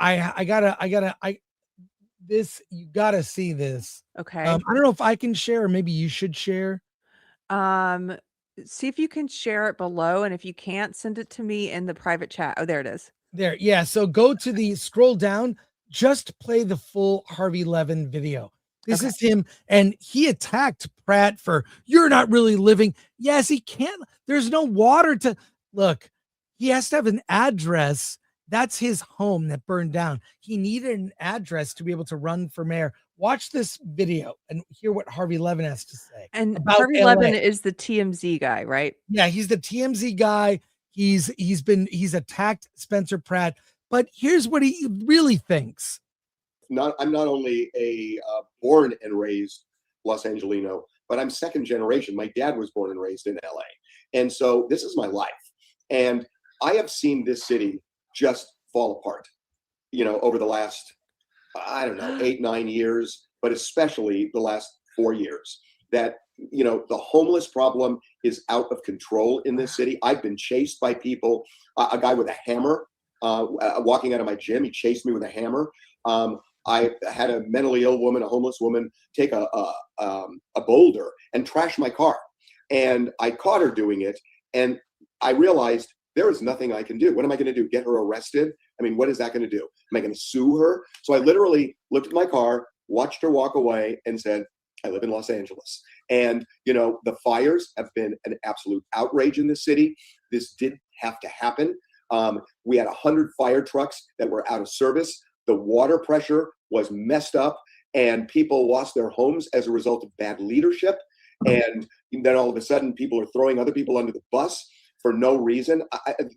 N: gotta see this.
A: Okay.
N: I don't know if I can share, or maybe you should share.
A: See if you can share it below, and if you can't, send it to me in the private chat. Oh, there it is.
N: There, yeah. So go to the scroll down, just play the full Harvey Levin video. This is him, and he attacked Pratt for, "You're not really living." Yes, he can't. There's no water to look. He has to have an address. That's his home that burned down. He needed an address to be able to run for mayor. Watch this video and hear what Harvey Levin has to say.
A: And
N: about
A: Harvey
N: LA.
A: Levin is the TMZ guy, right?
N: Yeah, he's the TMZ guy. He's attacked Spencer Pratt, but here's what he really thinks.
Q: I'm not only a born and raised Los Angelino, but I'm second generation. My dad was born and raised in LA. And so this is my life. And I have seen this city just fall apart, over the last, I don't know, 8-9 years, but especially the last 4 years, that, the homeless problem is out of control in this city. I've been chased by people, a guy with a hammer, walking out of my gym. He chased me with a hammer. I had a mentally ill woman, a homeless woman, take a boulder and trash my car. And I caught her doing it. And I realized there is nothing I can do. What am I going to do? Get her arrested? I mean, what is that going to do? Am I going to sue her? So I literally looked at my car, watched her walk away, and said, I live in Los Angeles. And, the fires have been an absolute outrage in this city. This did have to happen. We had 100 fire trucks that were out of service. The water pressure was messed up, and people lost their homes as a result of bad leadership. And then all of a sudden, people are throwing other people under the bus for no reason.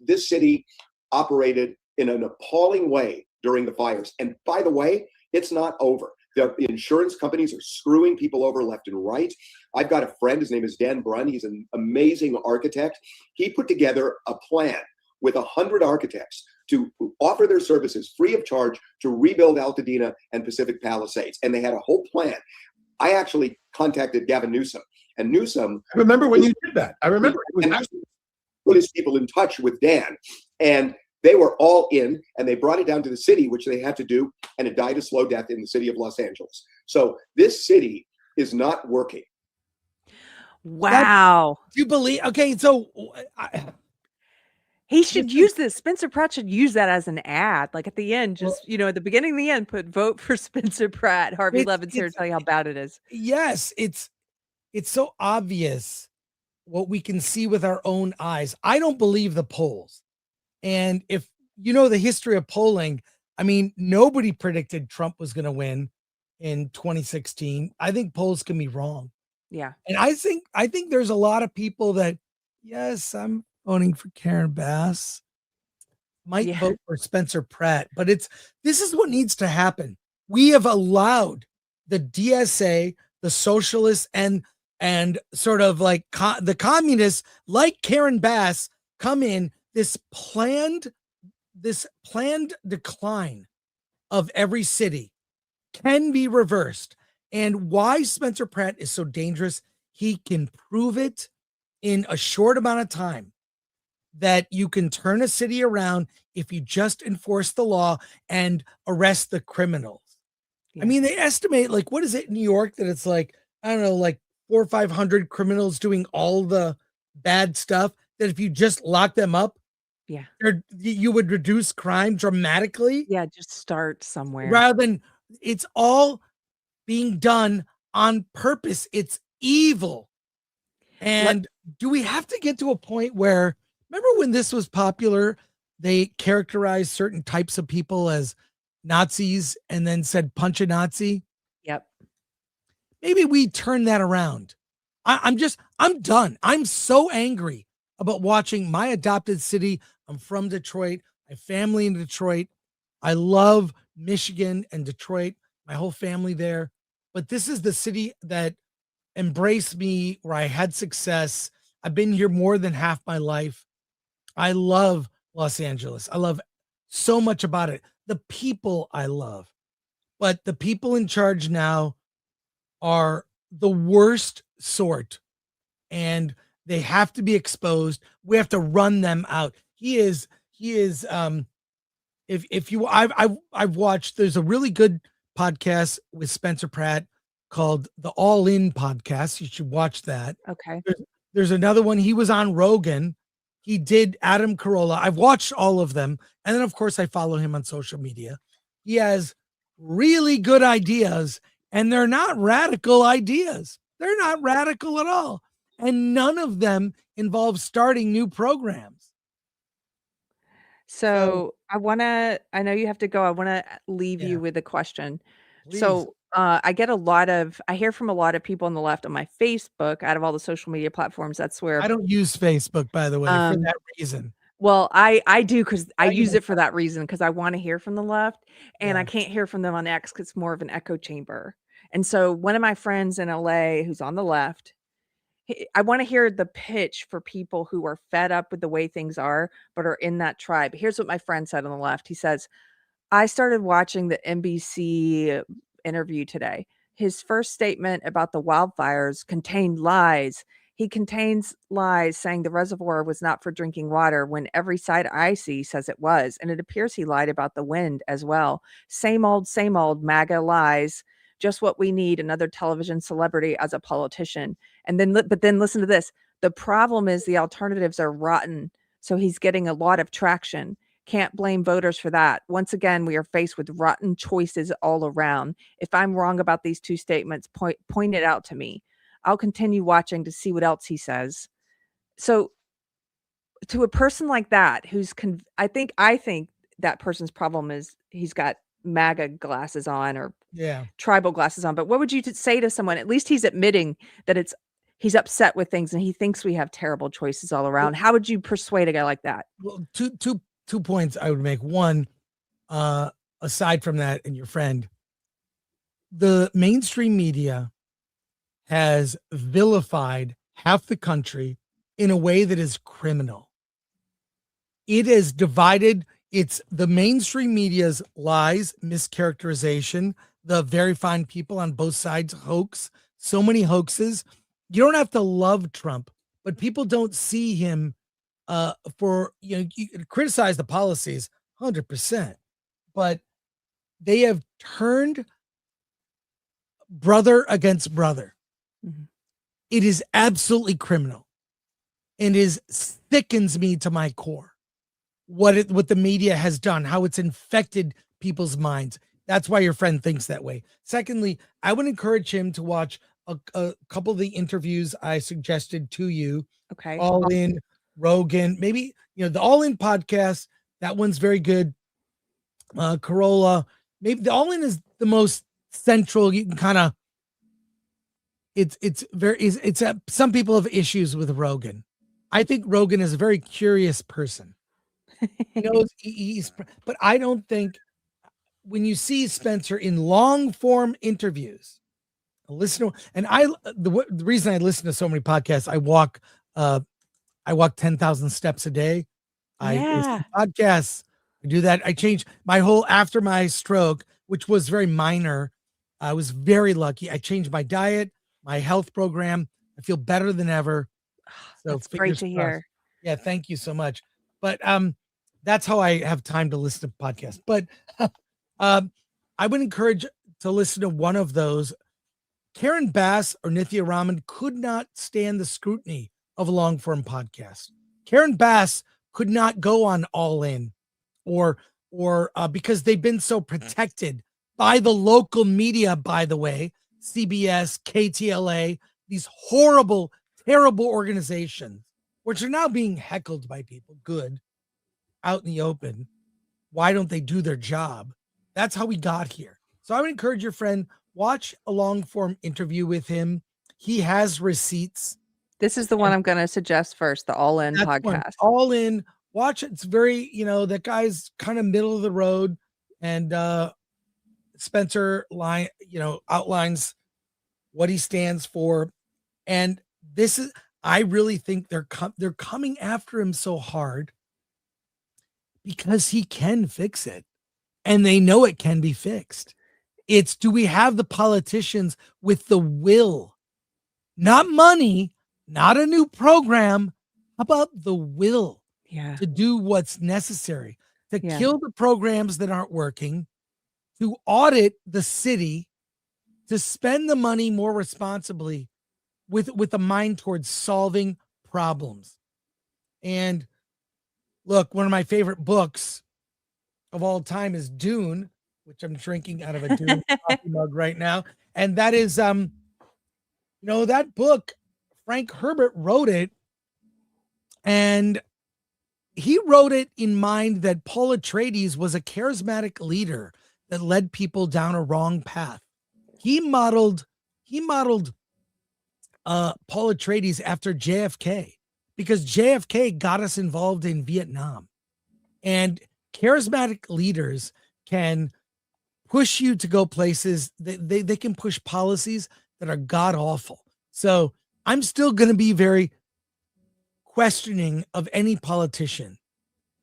Q: This city operated in an appalling way during the fires. And by the way, it's not over. The insurance companies are screwing people over left and right. I've got a friend, his name is Dan Brunn. He's an amazing architect. He put together a plan with 100 architects to offer their services free of charge to rebuild Altadena and Pacific Palisades. And they had a whole plan. I actually contacted Gavin Newsom. And Newsom—
M: I remember when you did that. I remember.
Q: And actually put his people in touch with Dan. And they were all in, and they brought it down to the city, which they had to do, and it died a slow death in the city of Los Angeles. So this city is not working.
A: Wow.
N: Do you believe? Okay, so
A: he should use this. Spencer Pratt should use that as an ad. Like at the end, just, at the beginning and the end, put vote for Spencer Pratt. Harvey Levin's here to tell you how bad it is.
N: Yes, it's so obvious what we can see with our own eyes. I don't believe the polls. And if you know the history of polling, I mean, nobody predicted Trump was going to win in 2016. I think polls can be wrong.
A: Yeah.
N: And I think there's a lot of people that, yes, I'm voting for Karen Bass, might vote for Spencer Pratt, but this is what needs to happen. We have allowed the DSA, the socialists, and sort of like the communists, like Karen Bass, come in. This planned decline of every city can be reversed. And why Spencer Pratt is so dangerous, he can prove it in a short amount of time that you can turn a city around if you just enforce the law and arrest the criminals. Yeah. I mean, they estimate, like, what is it in New York, that it's like, I don't know, like 400 or 500 criminals doing all the bad stuff, that if you just lock them up,
A: yeah,
N: you would reduce crime dramatically.
A: Yeah, just start somewhere.
N: Rather than, it's all being done on purpose. It's evil. And do we have to get to a point where, remember when this was popular, they characterized certain types of people as Nazis and then said punch a Nazi?
A: Yep.
N: Maybe we turn that around. I'm done. I'm so angry about watching my adopted city. I'm from Detroit. I have family in Detroit. I love Michigan and Detroit, my whole family there. But this is the city that embraced me, where I had success. I've been here more than half my life. I love Los Angeles. I love so much about it. The people I love. But the people in charge now are the worst sort. And they have to be exposed. We have to run them out. I've watched, there's a really good podcast with Spencer Pratt called the All In Podcast. You should watch that.
A: Okay.
N: There's another one. He was on Rogan. He did Adam Carolla. I've watched all of them. And then of course I follow him on social media. He has really good ideas, and they're not radical ideas. They're not radical at all. And none of them involve starting new programs.
A: So I know you have to go. I want to leave you with a question.
N: Please.
A: So I hear from a lot of people on the left on my Facebook, out of all the social media platforms. That's where
N: I don't use Facebook, by the way, for that reason.
A: Well, I do, because I use it for that reason, because I want to hear from the left, and I can't hear from them on X because it's more of an echo chamber. And so one of my friends in LA who's on the left, I want to hear the pitch for people who are fed up with the way things are, but are in that tribe. Here's what my friend said on the left. He says, I started watching the NBC interview today. His first statement about the wildfires contained lies. He contains lies saying the reservoir was not for drinking water when every site I see says it was. And it appears he lied about the wind as well. Same old MAGA lies. Just what we need, another television celebrity as a politician. And then, but then listen to this. The problem is the alternatives are rotten. So he's getting a lot of traction. Can't blame voters for that. Once again, we are faced with rotten choices all around. If I'm wrong about these two statements, point it out to me. I'll continue watching to see what else he says. So to a person like that, who's, I think that person's problem is he's got MAGA glasses on or tribal glasses on. But what would you say to someone? At least he's admitting that he's upset with things and he thinks we have terrible choices all around. How would you persuade a guy like that?
N: Well, two points I would make. One, aside from that and your friend, the mainstream media has vilified half the country in a way that is criminal. It has divided. It's the mainstream media's lies, mischaracterization, the very fine people on both sides hoax, so many hoaxes. You don't have to love Trump, but people don't see him for, you criticize the policies 100%, but they have turned brother against brother. Mm-hmm. It is absolutely criminal and sickens me to my core. What the media has done, how it's infected people's minds. That's why your friend thinks that way. Secondly, I would encourage him to watch a couple of the interviews I suggested to you.
A: Okay.
N: All In, Rogan, maybe, the All In podcast. That one's very good. Corolla, maybe the All In is the most central. You can kind of, some people have issues with Rogan. I think Rogan is a very curious person. But I don't think when you see Spencer in long form interviews, the reason I listen to so many podcasts, I walk 10,000 steps a day. I listen to podcasts. I do that. I changed my whole, after my stroke, which was very minor. I was very lucky. I changed my diet, my health program. I feel better than ever. So
A: that's great to hear.
N: Yeah. Thank you so much. But, that's how I have time to listen to podcasts. But I would encourage to listen to one of those. Karen Bass or Nithya Raman could not stand the scrutiny of a long form podcast. Karen Bass could not go on All In or because they've been so protected by the local media, by the way, CBS, KTLA, these horrible, terrible organizations, which are now being heckled by people. Good. Out in the open. Why don't they do their job? That's how we got here. So I would encourage your friend, watch a long form interview with him. He has receipts.
A: This is the one I'm going to suggest first, the All In podcast.
N: All In, watch it. It's very, that guy's kind of middle of the road, and Spencer outlines what he stands for. And I really think they're coming after him so hard because he can fix it, and they know it can be fixed. It's, do we have the politicians with the will? Not money, not a new program. How about the will to do what's necessary, to kill the programs that aren't working, to audit the city, to spend the money more responsibly with a mind towards solving problems. And look, one of my favorite books of all time is Dune, which I'm drinking out of a Dune coffee mug right now. And that is, that book, Frank Herbert wrote it, and he wrote it in mind that Paul Atreides was a charismatic leader that led people down a wrong path. He modeled Paul Atreides after JFK, because JFK got us involved in Vietnam, and charismatic leaders can push you to go places. They can push policies that are god awful. So I'm still going to be very questioning of any politician.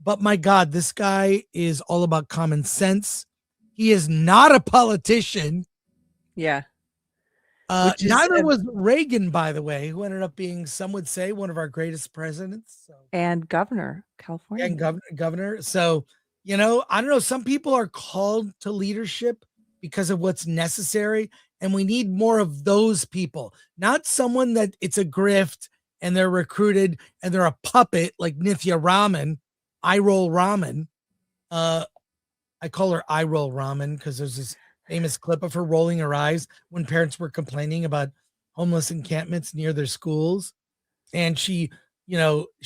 N: But my God, this guy is all about common sense. He is not a politician.
A: Yeah.
N: Neither was Reagan, by the way, who ended up being, some would say, one of our greatest presidents. So.
A: And governor, California.
N: And governor. So, I don't know. Some people are called to leadership because of what's necessary. And we need more of those people, not someone that it's a grift and they're recruited and they're a puppet like Nithya Raman, I Roll Ramen. I call her I Roll Ramen because there's this famous clip of her rolling her eyes when parents were complaining about homeless encampments near their schools. And she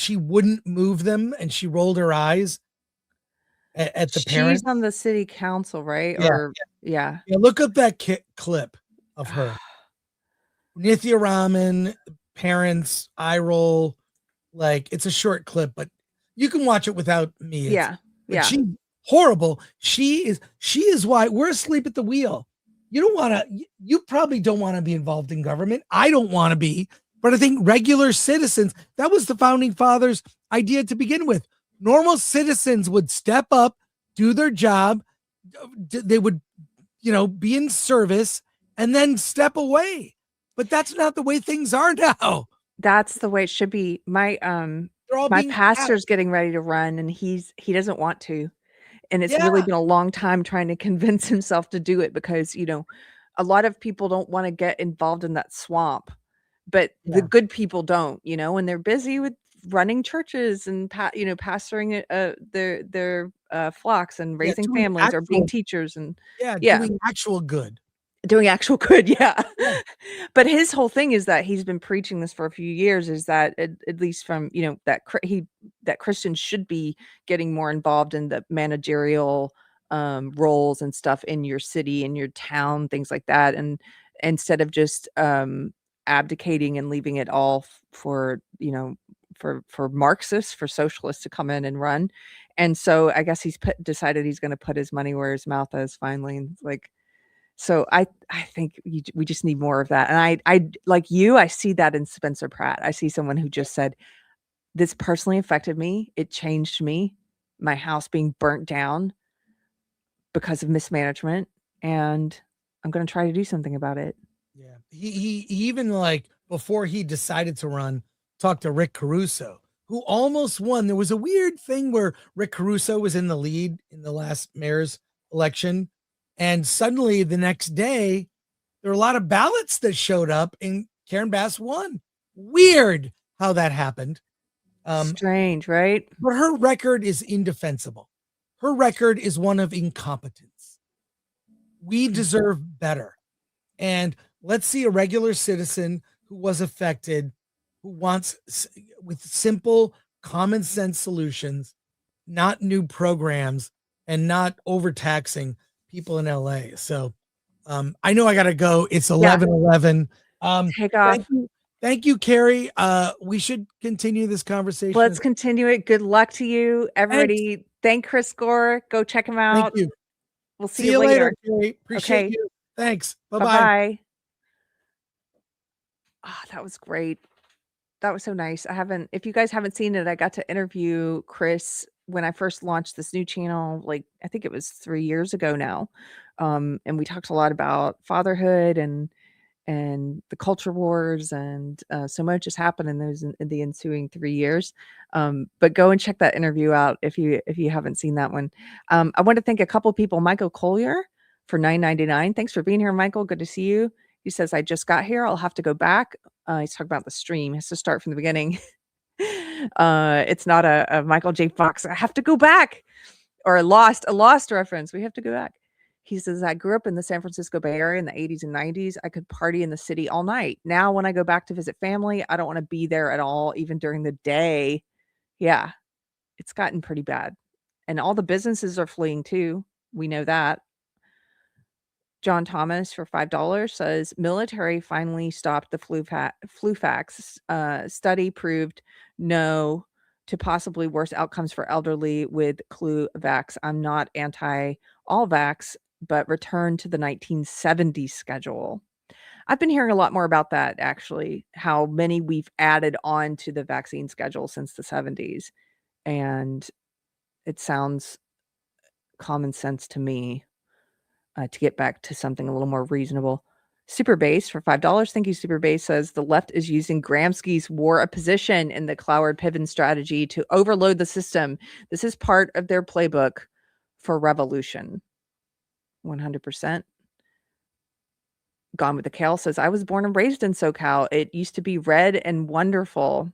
N: wouldn't move them and she rolled her eyes at the parents.
A: She's on the city council, right?
N: Yeah. Look up that clip of her. Nithya Raman, parents, eye roll. Like, it's a short clip, but you can watch it without me. She's horrible. She is why we're asleep at the wheel. You probably don't want to be involved in government. I don't want to be, but I think regular citizens, that was the founding fathers' idea to begin with. Normal citizens would step up, do their job. They would, be in service and then step away. But that's not the way things are now.
A: That's the way it should be. My pastor's getting ready to run and he doesn't want to. And it's really been a long time trying to convince himself to do it because, a lot of people don't want to get involved in that swamp, but the good people don't, and they're busy with running churches and, pastoring their flocks and raising families or being teachers and
N: doing actual good.
A: Doing actual good, yeah. But his whole thing is that he's been preaching this for a few years, is that at least from that Christians should be getting more involved in the managerial roles and stuff in your city, in your town, things like that, and instead of just abdicating and leaving it all for Marxists, for socialists to come in and run. And so I guess he's decided he's going to put his money where his mouth is finally, and like. So I think we just need more of that. And I like you, I see that in Spencer Pratt. I see someone who just said, this personally affected me. It changed me, my house being burnt down because of mismanagement. And I'm going to try to do something about it.
N: Yeah. He even, like, before he decided to run, talked to Rick Caruso, who almost won. There was a weird thing where Rick Caruso was in the lead in the last mayor's election. And suddenly the next day, there were a lot of ballots that showed up and Karen Bass won. Weird how that happened.
A: Strange, right?
N: But her record is indefensible. Her record is one of incompetence. We deserve better. And let's see a regular citizen who was affected, who wants, with simple, common sense solutions, not new programs and not overtaxing people in LA. So I know I gotta go. It's 11:11.
A: Take off.
N: Thank you, Keri. We should continue this conversation.
A: Let's continue it. Good luck to you, everybody. Thank Chris Gore. Go check him out.
N: Thank you.
A: We'll see you later.
N: Keri. Appreciate you. Thanks.
A: Bye-bye. Oh, that was great. That was so nice. If you guys haven't seen it, I got to interview Chris when I first launched this new channel, like I think it was 3 years ago now. And we talked a lot about fatherhood and the culture wars, and so much has happened in the ensuing 3 years. But go and check that interview out if you haven't seen that one. I want to thank a couple people. Michael Collier for $9.99. Thanks for being here, Michael. Good to see you. He says, I just got here. I'll have to go back. He's talking about the stream. He has to start from the beginning. It's not a Michael J. Fox, I have to go back, or a lost reference. We have to go back. He says, I grew up in the San Francisco Bay Area in the 80s and 90s. I could party in the city all night. Now, when I go back to visit family, I don't want to be there at all, even during the day. Yeah, it's gotten pretty bad. And all the businesses are fleeing too. We know that. John Thomas for $5 says, military finally stopped the flu fax. Study proved no to possibly worse outcomes for elderly with flu vax. I'm not anti all vax, but return to the 1970s schedule. I've been hearing a lot more about that, actually, how many we've added on to the vaccine schedule since the 70s. And it sounds common sense to me to get back to something a little more reasonable. Super Base for $5. Thank you, Super Base says the left is using Gramsci's war of position in the Cloward-Piven strategy to overload the system. This is part of their playbook for revolution. 100%. Gone with the Kale says, I was born and raised in SoCal. It used to be red and wonderful.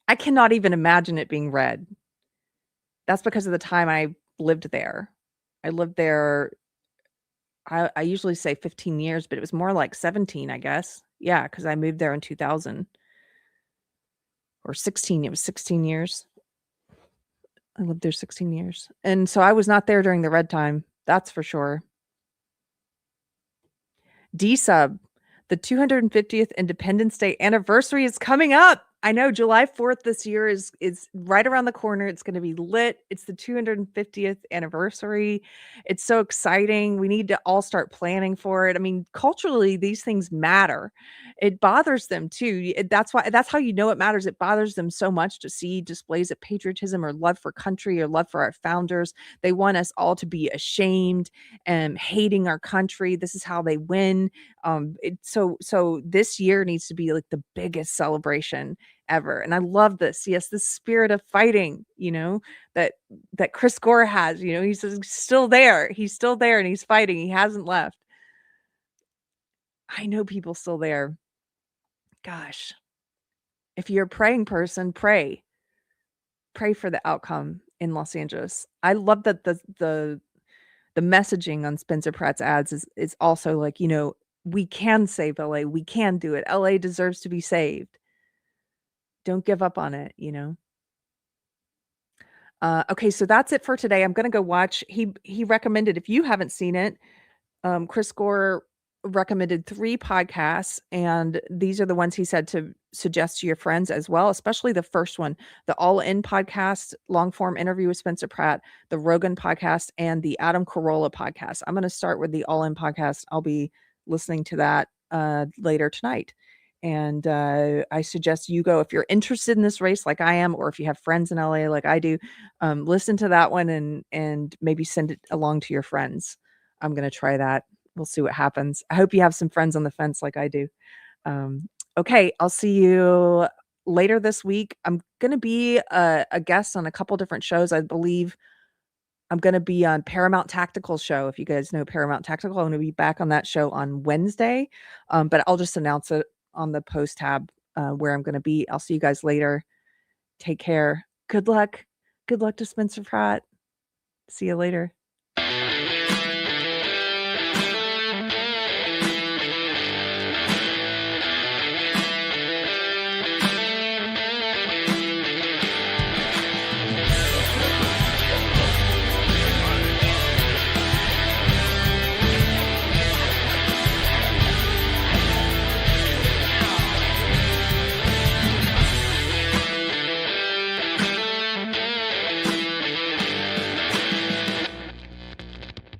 A: I cannot even imagine it being red. That's because of the time I lived there. I lived there, I usually say 15 years, but it was more like 17, I guess. Yeah, because I moved there in 2000. Or 16, it was 16 years. I lived there 16 years. And so I was not there during the red time. That's for sure. D-Sub, the 250th Independence Day anniversary is coming up. I know July 4th this year is right around the corner. It's going to be lit. It's the 250th anniversary. It's so exciting. We need to all start planning for it. I mean, culturally, these things matter. It bothers them too. That's how you know it matters. It bothers them so much to see displays of patriotism or love for country or love for our founders. They want us all to be ashamed and hating our country. This is how they win. So this year needs to be like the biggest celebration ever. And I love this. Yes, this spirit of fighting, that Chris Gore has, he's still there. He's still there and he's fighting. He hasn't left. I know people still there. Gosh, if you're a praying person, pray for the outcome in Los Angeles. I love that the messaging on Spencer Pratt's ads is also like, we can save LA. We can do it. LA deserves to be saved. Don't give up on it, Okay, so that's it for today. I'm going to go watch. He recommended, if you haven't seen it, Chris Gore recommended 3 podcasts, and these are the ones he said to suggest to your friends as well, especially the first one, the All In podcast, long form interview with Spencer Pratt, the Rogan podcast, and the Adam Carolla podcast. I'm going to start with the All In podcast. I'll be listening to that later tonight. And I suggest you go, if you're interested in this race like I am, or if you have friends in LA like I do, listen to that one and maybe send it along to your friends. I'm going to try that. We'll see what happens. I hope you have some friends on the fence like I do. Okay, I'll see you later this week. I'm going to be a guest on a couple different shows. I believe I'm going to be on Paramount Tactical show. If you guys know Paramount Tactical, I'm going to be back on that show on Wednesday. But I'll just announce it on the post tab where I'm going to be. I'll see you guys later. Take care. Good luck. Good luck to Spencer Pratt. See you later.